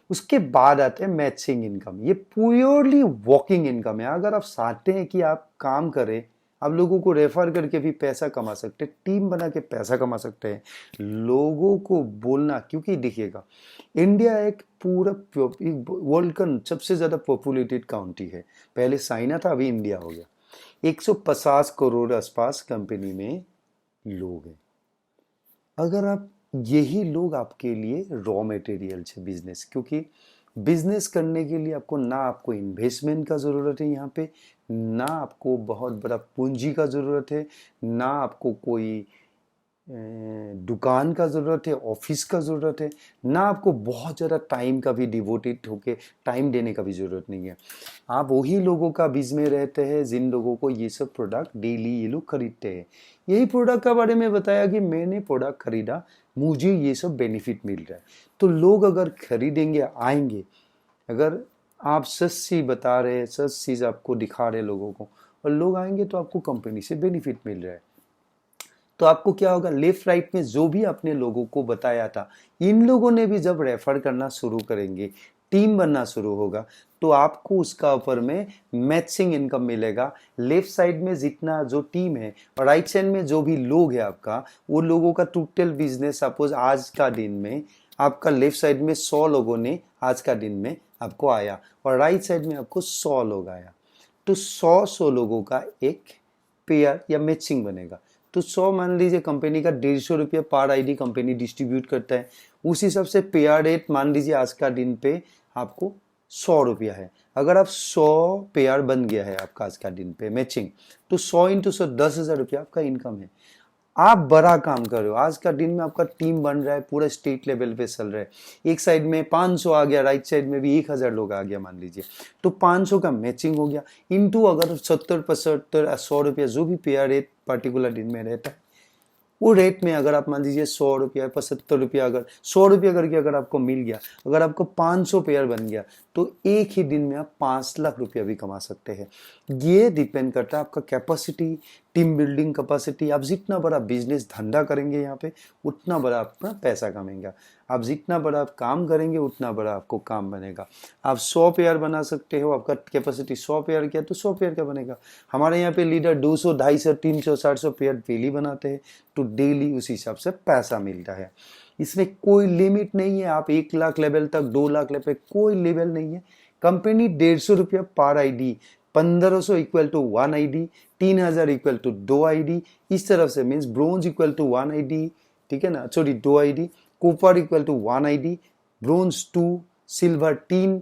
S1: उसके बाद आते हैं मैचिंग इनकम। ये प्योरली वॉकिंग इनकम है। अगर आप चाहते हैं कि आप काम करें, आप लोगों को रेफर करके भी पैसा कमा सकते हैं, टीम बना के पैसा कमा सकते हैं, लोगों को बोलना। क्योंकि देखिएगा, इंडिया एक पूरा वर्ल्ड का सबसे ज़्यादा पॉपुलेटेड काउंट्री है। पहले चाइना था, अभी इंडिया हो गया। 150 करोड़ आसपास कंपनी में लोग हैं। अगर आप यही लोग आपके लिए रॉ मटेरियल है बिजनेस, क्योंकि बिजनेस करने के लिए आपको ना आपको इन्वेस्टमेंट का ज़रूरत है यहाँ पे, ना आपको बहुत बड़ा पूंजी का ज़रूरत है, ना आपको कोई दुकान का ज़रूरत है, ऑफिस का ज़रूरत है, ना आपको बहुत ज़्यादा टाइम का भी डिवोटेड होके टाइम देने का भी ज़रूरत नहीं है। आप वही लोगों का बीच में रहते हैं जिन लोगों को ये सब प्रोडक्ट डेली ये लोग खरीदते हैं। यही प्रोडक्ट का बारे में बताया कि मैंने प्रोडक्ट खरीदा, मुझे ये सब बेनिफिट मिल रहा है, तो लोग अगर खरीदेंगे, आएंगे। अगर आप सच चीज़ बता रहे हैं, सच चीज़ आपको दिखा रहे लोगों को, और लोग आएंगे तो आपको कंपनी से बेनिफिट मिल रहा है। तो आपको क्या होगा, लेफ्ट राइट में जो भी आपने लोगों को बताया था, इन लोगों ने भी जब रेफर करना शुरू करेंगे, टीम बनना शुरू होगा, तो आपको उसका ऊपर में मैचिंग इनकम मिलेगा। लेफ्ट साइड में जितना जो टीम है और राइट साइड में जो भी लोग है आपका, वो लोगों का टोटल बिजनेस, सपोज आज का दिन में आपका लेफ्ट साइड में 100 लोगों ने आज का दिन में आपको आया, और राइट साइड में आपको 100 लोग आया, तो 100 लोगों का एक पेयर या मैचिंग बनेगा। तो 100 मान लीजिए कंपनी का 150 रुपया पर आईडी कंपनी डिस्ट्रीब्यूट करता है, उस हिसाब से पेयर रेट मान लीजिए आज का दिन पे आपको 100 रुपया है। अगर आप 100 पेयर बन गया है आपका आज का दिन पे मैचिंग, तो 100 इंटू 100 10,000 रुपया आपका इनकम है। आप बड़ा काम कर रहे हो, आज का दिन में आपका टीम बन रहा है, पूरा स्टेट लेवल पे चल रहा है। एक साइड में 500 आ गया, राइट साइड में भी 1000 लोग आ गया मान लीजिए, तो 500 का मैचिंग हो गया। इंटू अगर 70, 75, 100 रुपया जो भी पेयर रेट पर्टिकुलर दिन में रहता है, वो रेट में अगर आप मान लीजिए 100 रुपया 75 रुपया, अगर 100 रुपया करके अगर आपको मिल गया, अगर आपको 500 पेयर बन गया, तो एक ही दिन में आप 5 लाख रुपया भी कमा सकते हैं। ये डिपेंड करता है आपका कैपेसिटी, टीम बिल्डिंग कैपेसिटी। आप जितना बड़ा बिजनेस धंधा करेंगे यहाँ पे, उतना बड़ा आपका पैसा कमाएंगे। आप जितना बड़ा आप काम करेंगे, उतना बड़ा आपको काम बनेगा। आप 100 पेयर बना सकते हो, आपका कैपेसिटी 100 पेयर किया तो 100 पेयर का बनेगा। हमारे यहाँ पे लीडर 200 250 300 400 पेयर डेली बनाते हैं, तो डेली उस हिसाब से पैसा मिलता है। इसमें कोई लिमिट नहीं है, आप 1 लाख लेवल तक, 2 लाख लेवल, कोई लेवल नहीं है। कंपनी 150 रुपया पर ID, 1500 equal to 1 ID, 3000 equal to 2 ID, इस तरफ से means bronze equal to 1 ID, ठीक है ना, sorry 2 ID, copper equal to 1 ID, bronze 2, silver 3,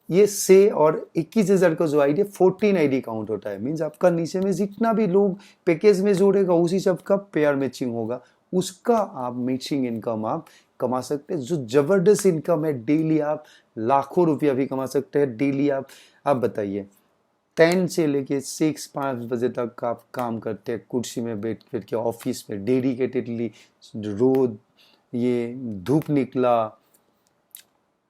S1: ये से और 21,000 का जो आईडी 14 आईडी काउंट होता है। मीन्स आपका नीचे में जितना भी लोग पैकेज में जोड़ेगा, उसी सब का पेयर मैचिंग होगा, उसका आप मैचिंग इनकम आप कमा सकते हैं, जो जबरदस्त इनकम है। डेली आप लाखों रुपया भी कमा सकते हैं। डेली आप बताइए 10 से लेके 6-5 बजे तक आप काम करते हैं, कुर्सी में बैठ बैठ के ऑफिस में डेडिकेटेडली, रोज ये धूप निकला,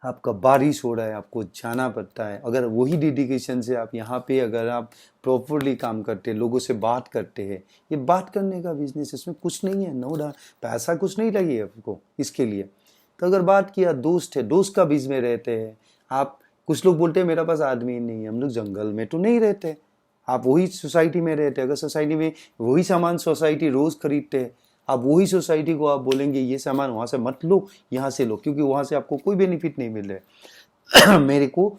S1: आपका बारिश हो रहा है, आपको जाना पड़ता है। अगर वही डेडिकेशन से आप यहाँ पे अगर आप प्रॉपरली काम करते हैं, लोगों से बात करते हैं, ये बात करने का बिजनेस, इसमें कुछ नहीं है, नो डाउट, पैसा कुछ नहीं लगे आपको इसके लिए। तो अगर बात किया दोस्त है, दोस्त का बीच में रहते हैं आप, कुछ लोग बोलते हैं मेरे पास आदमी नहीं है, हम लोग जंगल में तो नहीं रहते, आप वही सोसाइटी में रहते हैं। अगर सोसाइटी में वही सामान सोसाइटी रोज खरीदते हैं, आप वही सोसाइटी को आप बोलेंगे ये सामान वहां से मत लो, यहाँ से लो, क्योंकि वहां से आपको कोई बेनिफिट नहीं मिल रहा है मेरे को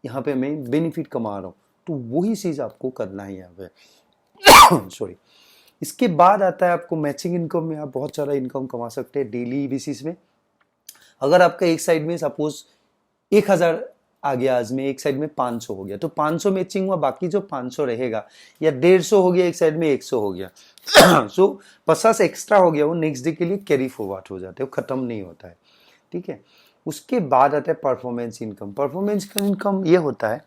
S1: यहाँ पे मैं बेनिफिट कमा रहा हूँ, तो वही चीज आपको करना है यहाँ पे सॉरी। इसके बाद आता है आपको मैचिंग इनकम में, आप बहुत सारा इनकम कमा सकते हैं डेली बेसिस में। अगर आपका एक साइड में सपोज 1000 आ गया, आज में एक साइड में 500 हो गया, तो 500 मैचिंग हुआ, बाकी जो 500 रहेगा, या 150 हो गया, एक साइड में 100 हो गया सो 50 एक्स्ट्रा हो गया, वो नेक्स्ट डे के लिए कैरी फॉरवर्ड हो जाते हैं, वो खत्म नहीं होता है, ठीक है। उसके बाद आता है परफॉर्मेंस इनकम। परफॉर्मेंस इनकम ये होता है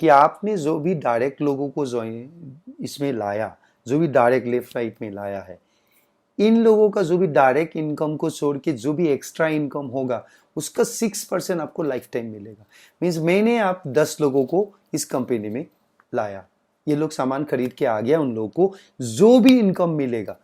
S1: कि आपने जो भी डायरेक्ट लोगों को ज्वाइन इसमें लाया, जो भी डायरेक्ट लेफ्ट राइट में लाया है, इन लोगों का जो भी डायरेक्ट इनकम को छोड़ के जो भी एक्स्ट्रा इनकम होगा, उसका 6% आपको लाइफ टाइम मिलेगा। मीन्स मैंने आप 10 लोगों को इस कंपनी में लाया, ये लोग सामान खरीद के आ गया, उन लोगों को जो भी इनकम मिलेगा,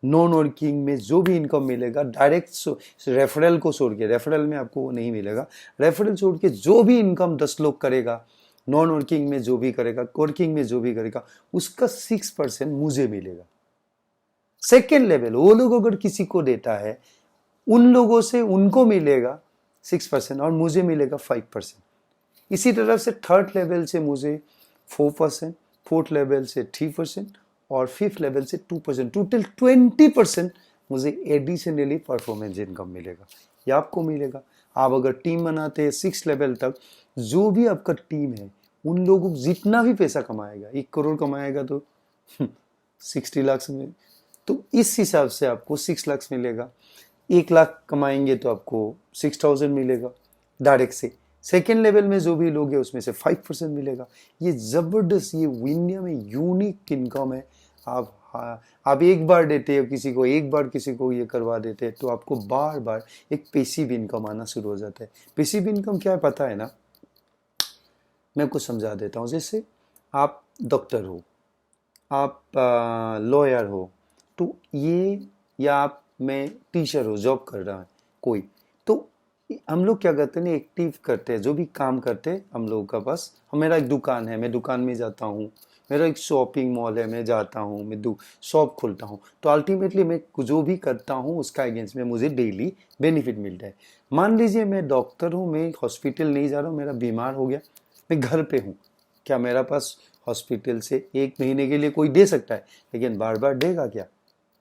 S1: नॉन वर्किंग में जो भी इनकम मिलेगा, डायरेक्ट रेफरल को छोड़ के, रेफरल में आपको वो नहीं मिलेगा, रेफरल छोड़ के जो भी इनकम 10 लोग करेगा, नॉन वर्किंग में जो भी करेगा, वर्किंग में जो भी करेगा, उसका 6% मुझे मिलेगा। सेकेंड लेवल, वो लोग अगर किसी को देता है, उन लोगों से उनको मिलेगा 6% और मुझे मिलेगा 5%। इसी तरह से थर्ड लेवल से मुझे 4%, फोर्थ लेवल से 3% और फिफ्थ लेवल से 2%, टोटल 20% मुझे एडिशनली परफॉर्मेंस इनकम मिलेगा, ये आपको मिलेगा। आप अगर टीम बनाते हैं 6 लेवल तक, जो भी आपका टीम है, उन लोगों को जितना भी पैसा कमाएगा, 1 करोड़ कमाएगा तो 60 लाख में, तो इस हिसाब से आपको 6 लाख मिलेगा। 1 लाख कमाएंगे तो आपको 6000 मिलेगा डायरेक्ट से। सेकेंड लेवल में जो भी लोग हैं उसमें से 5% मिलेगा। ये जबरदस्त, ये इंडिया में यूनिक इनकम है। आप एक बार देते हो किसी को, एक बार किसी को ये करवा देते हैं, तो आपको बार बार एक पैसिव इनकम आना शुरू हो जाता है। पैसिव इनकम क्या है पता है ना, मैं कुछ समझा देता हूँ। जैसे आप डॉक्टर हो, आप लॉयर हो, तो ये, या आप, मैं टीचर हो, जॉब कर रहा है कोई, तो हम लोग क्या करते हैं, एक्टिव करते हैं, जो भी काम करते हैं हम लोगों का पास, मेरा एक दुकान है, मैं दुकान में जाता हूँ, मेरा एक शॉपिंग मॉल है, मैं जाता हूँ, मैं शॉप खोलता हूँ, तो अल्टीमेटली मैं जो भी करता हूँ उसका अगेंस्ट में मुझे डेली बेनिफिट मिलता है। मान लीजिए मैं डॉक्टर हूँ, मैं हॉस्पिटल नहीं जा रहा हूँ, मेरा बीमार हो गया, मैं घर पे हूँ, क्या मेरा पास हॉस्पिटल से 1 महीने के लिए कोई दे सकता है, लेकिन बार बार देगा क्या?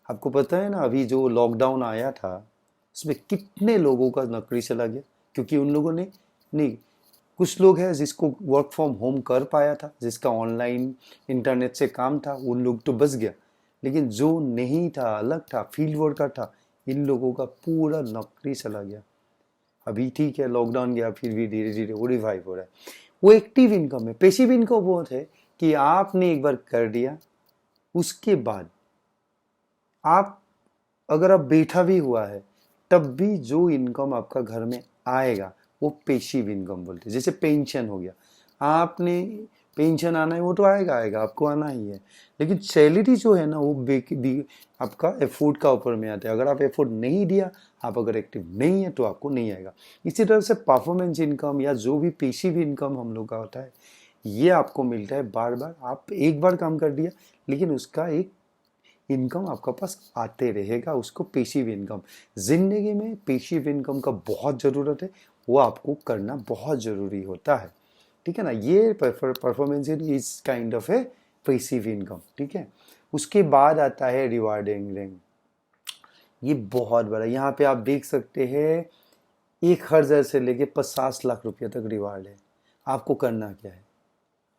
S1: आपको पता है ना, अभी जो लॉकडाउन आया था उसमें कितने लोगों का नौकरी चला गया, क्योंकि उन लोगों ने नहीं, कुछ लोग हैं जिसको वर्क फ्रॉम होम कर पाया था, जिसका ऑनलाइन इंटरनेट से काम था, उन लोग तो बच गया, लेकिन जो नहीं था, अलग था, फील्ड वर्कर था, इन लोगों का पूरा नौकरी चला गया। अभी ठीक है लॉकडाउन गया, फिर भी धीरे धीरे वो रिवाइव हो रहा है। वो एक्टिव इनकम है। पैसिव इनकम वो है कि आपने एक बार कर दिया, उसके बाद आप अगर आप बैठा भी हुआ है तब भी जो इनकम आपका घर में आएगा वो पेसिव इनकम बोलते हैं। जैसे पेंशन हो गया, आपने पेंशन आना है वो तो आएगा आएगा, आपको आना ही है। लेकिन सैलरी जो है ना वो आपका एफर्ट का ऊपर में आता है। अगर आप एफर्ट नहीं दिया, आप अगर एक्टिव नहीं है तो आपको नहीं आएगा। इसी तरह से परफॉर्मेंस इनकम या जो भी पेसिव इनकम हम लोग का होता है, ये आपको मिलता है बार बार। आप एक बार काम कर दिया लेकिन उसका एक इनकम आपका पास आते रहेगा, उसको पेसिव इनकम। जिंदगी में पेसिव इनकम का बहुत ज़रूरत है, वो आपको करना बहुत ज़रूरी होता है। ठीक है ना, ये performance is kind of A passive income. ठीक है, उसके बाद आता है रिवार्डिंग रैंक। ये बहुत बड़ा, यहाँ पे आप देख सकते हैं 1,000 से लेके 50 लाख रुपये तक रिवार्ड है। आपको करना क्या है,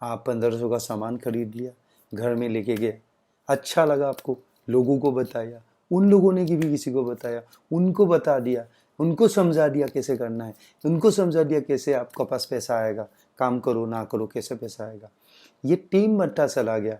S1: आप 1500 का सामान खरीद लिया, घर में लेके गए, अच्छा लगा आपको, लोगों को बताया, उन लोगों ने भी किसी को बताया, उनको बता दिया, उनको समझा दिया कैसे करना है, उनको समझा दिया कैसे आपका पास पैसा आएगा, काम करो ना करो कैसे पैसा आएगा। ये टीम बट्टा चला गया।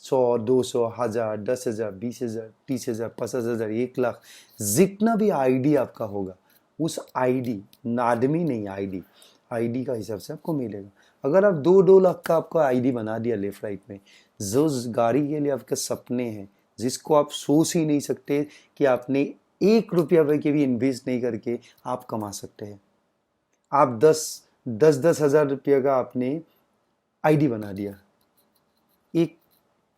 S1: 100, 200, 1000, 10,000, 20,000, 30,000, 50,000, 1 लाख, जितना भी आईडी आपका होगा, उस आईडी, आदमी नहीं, आईडी, आईडी का हिसाब से आपको मिलेगा। अगर आप 2-2 लाख का आपका आईडी बना दिया लेफ्ट राइट में, जो गाड़ी के लिए आपके सपने हैं, जिसको आप सोच ही नहीं सकते कि आपने 1 रुपया के भी इन्वेस्ट नहीं करके आप कमा सकते हैं। आप 10,000 रुपये का आपने आईडी बना दिया, एक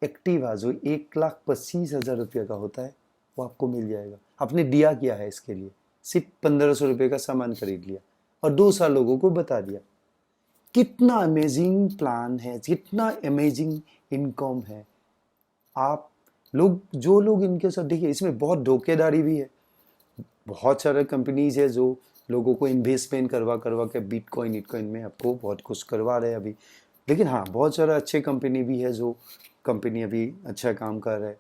S1: एक्टिवा जो 1,25,000 रुपये का होता है वो आपको मिल जाएगा। आपने दिया क्या है इसके लिए, सिर्फ 1500 रुपये का सामान खरीद लिया और 2 साल लोगों को बता दिया। कितना अमेजिंग प्लान है, कितना अमेजिंग इनकम है। आप लोग, जो लोग इनके साथ, देखिए इसमें बहुत धोखेधारी भी है। बहुत सारे कंपनीज है जो लोगों को इन्वेस्टमेंट करवा करवा के बिटकॉइन में आपको बहुत कुछ करवा रहे हैं अभी। लेकिन हाँ, बहुत सारे अच्छे कंपनी भी है जो कंपनी अभी अच्छा काम कर रहे हैं।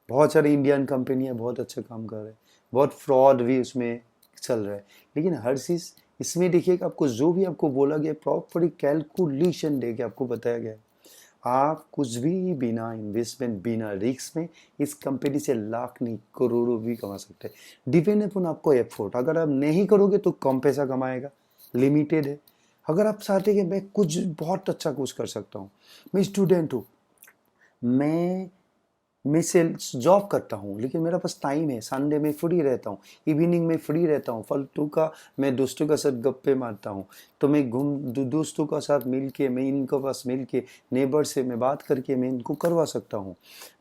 S1: बहुत सारी इंडियन कंपनी है बहुत अच्छा काम कर रहे हैं। बहुत फ्रॉड भी उसमें चल रहा है। लेकिन हर चीज़ इसमें देखिए कि आपको जो भी आपको बोला गया प्रॉपरली कैलकुलेशन दे के आपको बताया गया है। आप कुछ भी बिना इन्वेस्टमेंट, बिना रिस्क में इस कंपनी से लाख नहीं करोड़ों भी कमा सकते हैं। डिपेंड अपन आपको एफर्ट, अगर आप नहीं करोगे तो कम पैसा कमाएगा, लिमिटेड है। अगर आप चाहते कि मैं कुछ बहुत अच्छा कुछ कर सकता हूँ, मैं स्टूडेंट हूँ, मैं सेल्स जॉब करता हूँ लेकिन मेरा पास टाइम है, संडे में फ्री रहता हूँ, इवनिंग में फ्री रहता हूँ, फालतू का मैं दोस्तों के साथ गप्पे मारता हूँ, तो मैं दोस्तों के साथ मिल के, मैं इनके पास मिल के, नेबर से मैं बात करके मैं इनको करवा सकता हूँ।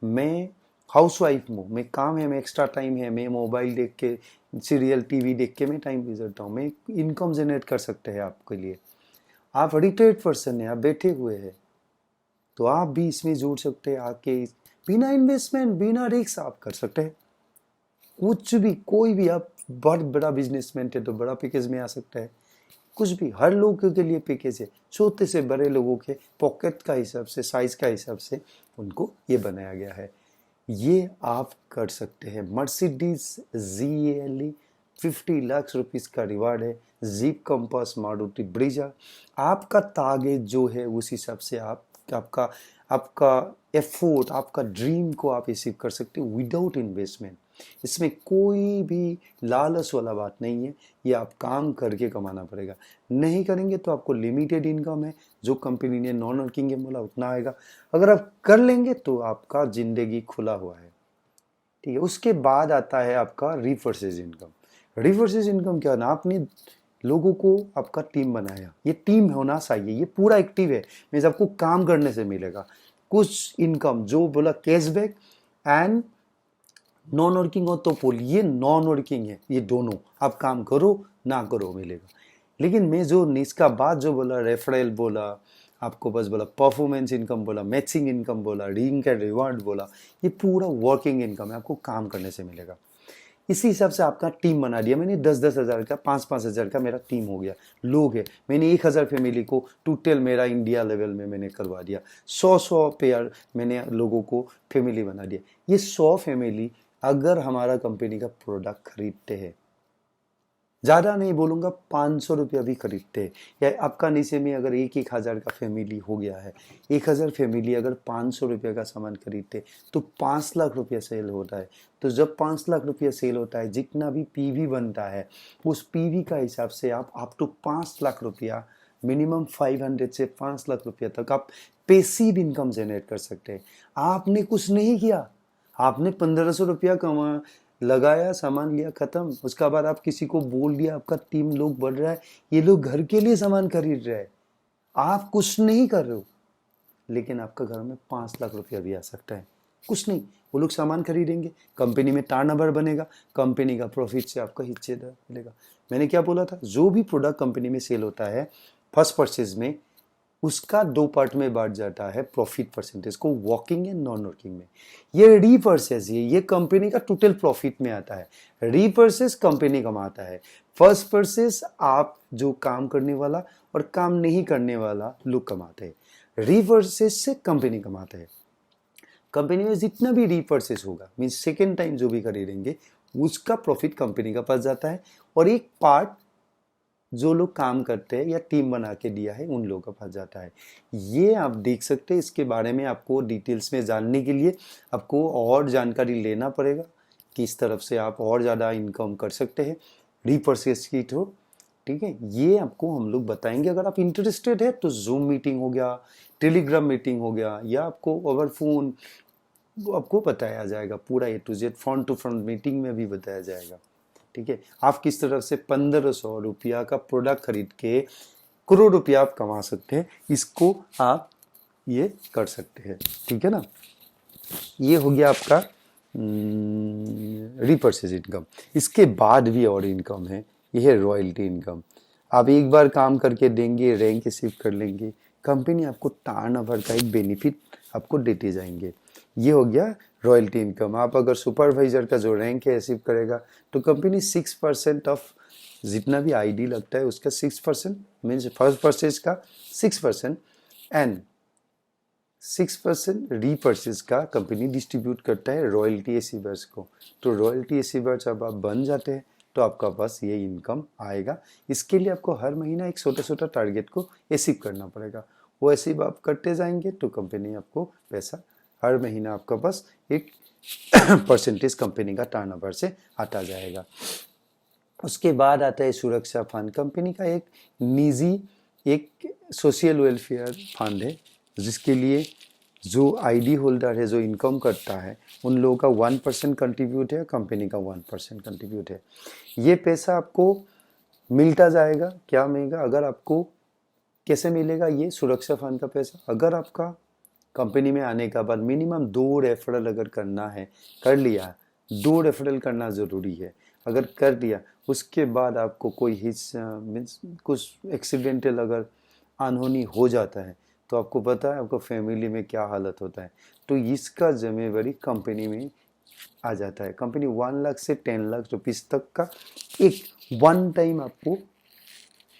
S1: मैं हाउस वाइफ हूँ, मैं काम है, मैं एक्स्ट्रा टाइम है, मैं मोबाइल देख के, सीरियल टीवी देख के मैं टाइम गुजरता हूँ, मैं इनकम जनरेट कर सकते हैं आपके लिए। आप रिटायर्ड पर्सन है, आप बैठे हुए हैं, तो आप भी इसमें जुड़ सकते हैं आके। बिना इन्वेस्टमेंट, बिना रिस्क आप कर सकते हैं कुछ भी, कोई भी। आप बहुत बड़ा बिजनेसमैन है तो बड़ा पैकेज में आ सकता है। कुछ भी, हर लोगों के लिए पैकेज है। छोटे से बड़े लोगों के पॉकेट का हिसाब से, साइज का हिसाब से उनको ये बनाया गया है। ये आप कर सकते हैं। मर्सिडीज GLE 50 लाख रुपीस का रिवार्ड है। जीप कंपास, मारुति ब्रीजा, आपका टारगेट जो है उस हिसाब से आपका आपका एफोर्ट, आपका ड्रीम को आप अचीव कर सकते हो विदाउट इन्वेस्टमेंट। इसमें कोई भी लालच वाला बात नहीं है। ये आप काम करके कमाना पड़ेगा। नहीं करेंगे तो आपको लिमिटेड इनकम है, जो कंपनी ने नॉन वर्किंग में बोला उतना आएगा। अगर आप कर लेंगे तो आपका जिंदगी खुला हुआ है। ठीक है, उसके बाद आता है आपका रिफर्सेज इनकम। रिफर्सेज इनकम क्या ना, आपने लोगों को आपका टीम बनाया, ये टीम होना चाहिए, ये पूरा एक्टिव है, मीन्स आपको काम करने से मिलेगा कुछ इनकम। जो बोला कैशबैक एंड नॉन वर्किंग हो तो बोल, ये नॉन वर्किंग है, ये दोनों आप काम करो ना करो मिलेगा। लेकिन मैं जो इसका बाद जो बोला, रेफरल बोला, आपको बस बोला परफॉर्मेंस इनकम बोला, मैचिंग इनकम बोला, रिंग एंड रिवार्ड बोला, ये पूरा वर्किंग इनकम है, आपको काम करने से मिलेगा। इसी हिसाब से आपका टीम बना दिया मैंने। 10-10 हज़ार का, 5-5 हज़ार का मेरा टीम हो गया, लोग है। मैंने 1,000 फैमिली को टोटल मेरा इंडिया लेवल में मैंने करवा दिया। 100 पेयर मैंने लोगों को फैमिली बना दिया। ये 100 फैमिली अगर हमारा कंपनी का प्रोडक्ट खरीदते हैं, ज़्यादा नहीं बोलूँगा, 500 रुपया भी खरीदते हैं। या आपका नीचे में अगर एक हज़ार का फैमिली हो गया है, 1000 फैमिली अगर 500 रुपये का सामान खरीदते तो 5 लाख रुपया सेल होता है। तो जब 5 लाख रुपया सेल होता है, जितना भी पीवी बनता है उस पीवी का हिसाब से आप अप टू 5 लाख रुपया, मिनिमम 500 से 5 लाख रुपया तक आप पैसिव इनकम जनरेट कर सकते हैं। आपने कुछ नहीं किया, आपने 1500 रुपया कमा लगाया, सामान लिया, खत्म। उसका बाद आप किसी को बोल दिया, आपका टीम लोग बढ़ रहा है, ये लोग घर के लिए सामान खरीद रहे हैं, आप कुछ नहीं कर रहे हो, लेकिन आपका घर में 5 लाख रुपया भी आ सकता है। कुछ नहीं, वो लोग सामान खरीदेंगे, कंपनी में टर्नओवर बनेगा, कंपनी का प्रॉफिट से आपका हिस्सेदार मिलेगा। मैंने क्या बोला था, जो भी प्रोडक्ट कंपनी में सेल होता है फर्स्ट परचेज में, उसका 2 पार्ट में बांट जाता है प्रॉफिट परसेंटेज को, वर्किंग एंड नॉन वर्किंग में। ये रीपर्चेज, ये कंपनी का टोटल प्रॉफिट में आता है। रीपर्चेज कंपनी कमाता है, फर्स्ट परचेज आप जो काम करने वाला और काम नहीं करने वाला लोग कमाते हैं। रीपर्चेज से कंपनी कमाता है। कंपनी में जितना भी रीपर्चेज होगा, मीन्स सेकेंड टाइम जो भी खरीदेंगे, उसका प्रॉफिट कंपनी का पास जाता है, और एक पार्ट जो लोग काम करते हैं या टीम बना के दिया है उन लोगों का पास जाता है। ये आप देख सकते हैं। इसके बारे में आपको डिटेल्स में जानने के लिए आपको और जानकारी लेना पड़ेगा, किस तरफ से आप और ज़्यादा इनकम कर सकते हैं रीपर्चेज की थ्रू। ठीक है, ये आपको हम लोग बताएंगे। अगर आप इंटरेस्टेड है तो जूम मीटिंग हो गया, टेलीग्राम मीटिंग हो गया, या आपको ओवर फोन आपको बताया जाएगा, पूरा A to Z front to front meeting में भी बताया जाएगा। ठीक है, आप किस तरह से 1500 रुपया का प्रोडक्ट खरीद के करोड़ रुपया आप कमा सकते हैं, इसको आप ये कर सकते हैं। ठीक है ना, ये हो गया आपका रीपर्चेज इनकम। इसके बाद भी और इनकम है, ये है रॉयल्टी इनकम। आप एक बार काम करके देंगे, रैंक रिसीव कर लेंगे, कंपनी आपको टर्नओवर का एक बेनिफिट आपको देते जाएंगे। ये हो गया रॉयल्टी इनकम। आप अगर सुपरवाइजर का जो रैंक है रिसीव करेगा तो कंपनी 6% ऑफ जितना भी आईडी लगता है उसका 6%, मीन्स फर्स्ट परचेज का 6% एंड 6% रीपर्चेज का कंपनी डिस्ट्रीब्यूट करता है रॉयल्टी रिसीवर्स को। तो रॉयल्टी रिसीवर्स जब आप बन जाते हैं तो आपका पास ये इनकम आएगा। इसके लिए आपको हर महीना एक छोटा छोटा टारगेट को अचीव करना पड़ेगा। वो अचीव आप करते जाएंगे तो कंपनी आपको पैसा हर महीना आपका पास एक परसेंटेज कंपनी का टर्नओवर से आता जाएगा। उसके बाद आता है सुरक्षा फंड। कंपनी का एक निजी एक सोशल वेलफेयर फंड है, जिसके लिए जो आईडी होल्डर है, जो इनकम करता है, उन लोगों का 1% कंट्रीब्यूट है, कंपनी का 1% कंट्रीब्यूट है। ये पैसा आपको मिलता जाएगा। क्या मिलेगा, अगर आपको कैसे मिलेगा ये सुरक्षा फंड का पैसा, अगर आपका कंपनी में आने का बाद मिनिमम 2 रेफरल अगर करना है, कर लिया, 2 रेफरल करना ज़रूरी है, अगर कर दिया, उसके बाद आपको कोई मीन्स कुछ एक्सीडेंटल अगर अनहोनी हो जाता है तो आपको पता है आपको फैमिली में क्या हालत होता है, तो इसका जिम्मेवारी कंपनी में आ जाता है। कंपनी 1 लाख से 10 लाख रुपीज़ तक का एक वन टाइम आपको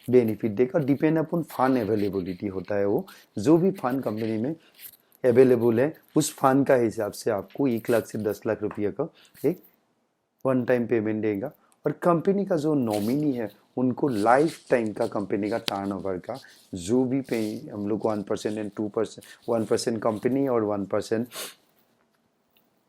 S1: बेनिफिट देगा। डिपेंड अपन फंड अवेलेबिलिटी होता है, वो जो भी फंड कंपनी में अवेलेबल है उस फंड का हिसाब से आपको 1 लाख से 10 लाख रुपये का एक वन टाइम पेमेंट देगा। और कंपनी का जो नॉमिनी है उनको लाइफ टाइम का कंपनी का टर्नओवर का जो भी पे हम लोग 1% एंड 2%, 1% कंपनी और 1%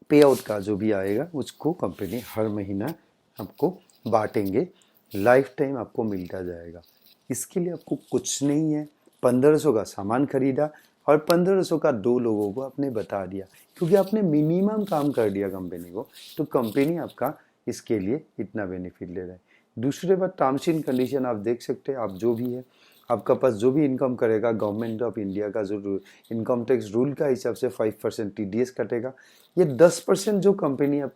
S1: पे आउट का जो भी आएगा उसको कंपनी हर महीना आपको बांटेंगे, लाइफ टाइम आपको मिलता जाएगा। इसके लिए आपको कुछ नहीं है, 1500 का सामान खरीदा और 1500 का 2 लोगों को आपने बता दिया, क्योंकि आपने मिनिमम काम कर दिया कंपनी को, तो कंपनी आपका इसके लिए इतना बेनिफिट ले रहा है। दूसरे बात, टर्म्स एंड कंडीशन आप देख सकते हैं। आप जो भी है आपका पास जो भी इनकम करेगा, गवर्नमेंट ऑफ इंडिया का जो इनकम टैक्स रूल का हिसाब से 5% TDS कटेगा। ये 10% जो कंपनी आप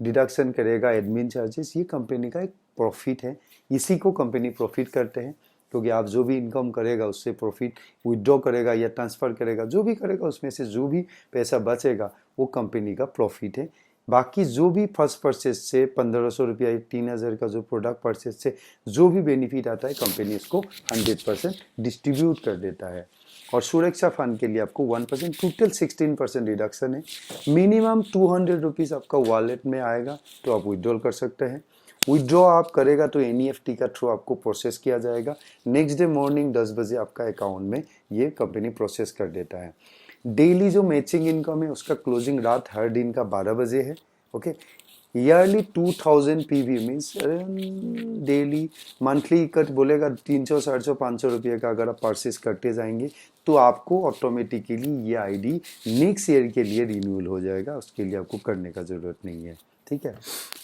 S1: डिडक्शन करेगा एडमिन चार्जेस, ये कंपनी का एक प्रॉफिट है, इसी को कंपनी प्रॉफिट करते हैं। क्योंकि आप जो भी इनकम करेगा उससे प्रॉफिट विड्रॉ करेगा या ट्रांसफ़र करेगा, जो भी करेगा उसमें से जो भी पैसा बचेगा वो कंपनी का प्रॉफिट है। बाकी जो भी फर्स्ट परचेज से 1500 रुपया 3000 का जो प्रोडक्ट परचेज से जो भी बेनिफिट आता है कंपनी इसको 100% डिस्ट्रीब्यूट कर देता है। और सुरक्षा फंड के लिए आपको 1%, टोटल 16% रिडक्शन है। मिनिमम 200 रुपीज़ आपका वॉलेट में आएगा तो आप विड्रॉल कर सकते हैं। विड्रॉ आप करेगा तो एनईएफटी का थ्रू आपको प्रोसेस किया जाएगा। नेक्स्ट डे मॉर्निंग 10 बजे आपका अकाउंट में ये कंपनी प्रोसेस कर देता है। डेली जो मैचिंग इनकम है उसका क्लोजिंग रात हर दिन का 12 बजे है। Okay, yearly 2000 PV means daily monthly cut बोलेगा 300 400 500 रुपये का अगर आप परचेस करते जाएंगे तो आपको ऑटोमेटिकली ये आईडी नेक्स्ट ईयर के लिए रिन्यूअल हो जाएगा, उसके लिए आपको करने का ज़रूरत नहीं है। ठीक है,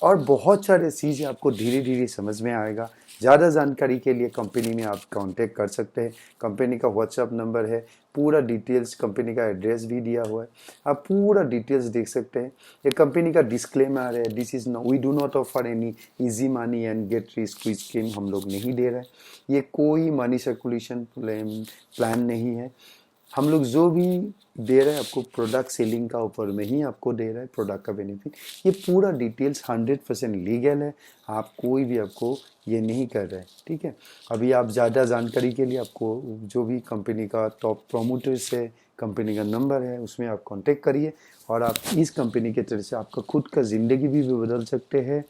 S1: और बहुत सारे चीज़ें आपको धीरे धीरे समझ में आएगा। ज़्यादा जानकारी के लिए कंपनी में आप कांटेक्ट कर सकते हैं। कंपनी का व्हाट्सएप नंबर है, पूरा डिटेल्स, कंपनी का एड्रेस भी दिया हुआ है, आप पूरा डिटेल्स देख सकते हैं। ये कंपनी का डिस्क्लेमर है, this is no, we do not offer any easy money and get rich quick scheme, हम लोग नहीं दे रहे हैं। ये कोई मनी सर्कुलेशन प्लान नहीं है। हम लोग जो भी दे रहे हैं आपको प्रोडक्ट सेलिंग का ऊपर में ही आपको दे रहे हैं प्रोडक्ट का बेनिफिट। ये पूरा डिटेल्स 100% लीगल है, आप कोई भी आपको ये नहीं कर रहे हैं। ठीक है, अभी आप ज़्यादा जानकारी के लिए आपको जो भी कंपनी का टॉप प्रोमोटर्स है, कंपनी का नंबर है, उसमें आप कांटेक्ट करिए और आप इस कंपनी के तरफ से आपका खुद का ज़िंदगी भी बदल सकते हैं।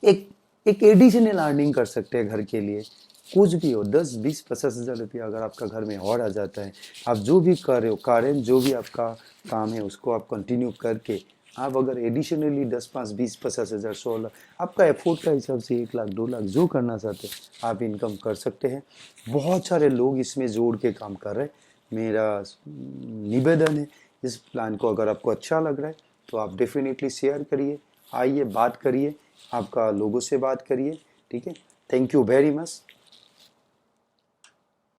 S1: एक एक एडिशनल अर्निंग कर सकते हैं घर के लिए, कुछ भी हो, 10 20 50 हज़ार रुपया अगर आपका घर में और आ जाता है, आप जो भी कर रहे हो कारण जो भी आपका काम है उसको आप कंटिन्यू करके आप अगर एडिशनली 10 5 20 50 हज़ार 16 आपका एफोर्ट का हिसाब से 1 लाख 2 लाख जो करना चाहते हैं आप इनकम कर सकते हैं। बहुत सारे लोग इसमें जोड़ के काम कर रहे हैं। मेरा निवेदन है, इस प्लान को अगर आपको अच्छा लग रहा है तो आप डेफिनेटली शेयर करिए, आइए बात करिए, आपका लोगों से बात करिए। ठीक है, थैंक यू वेरी मच।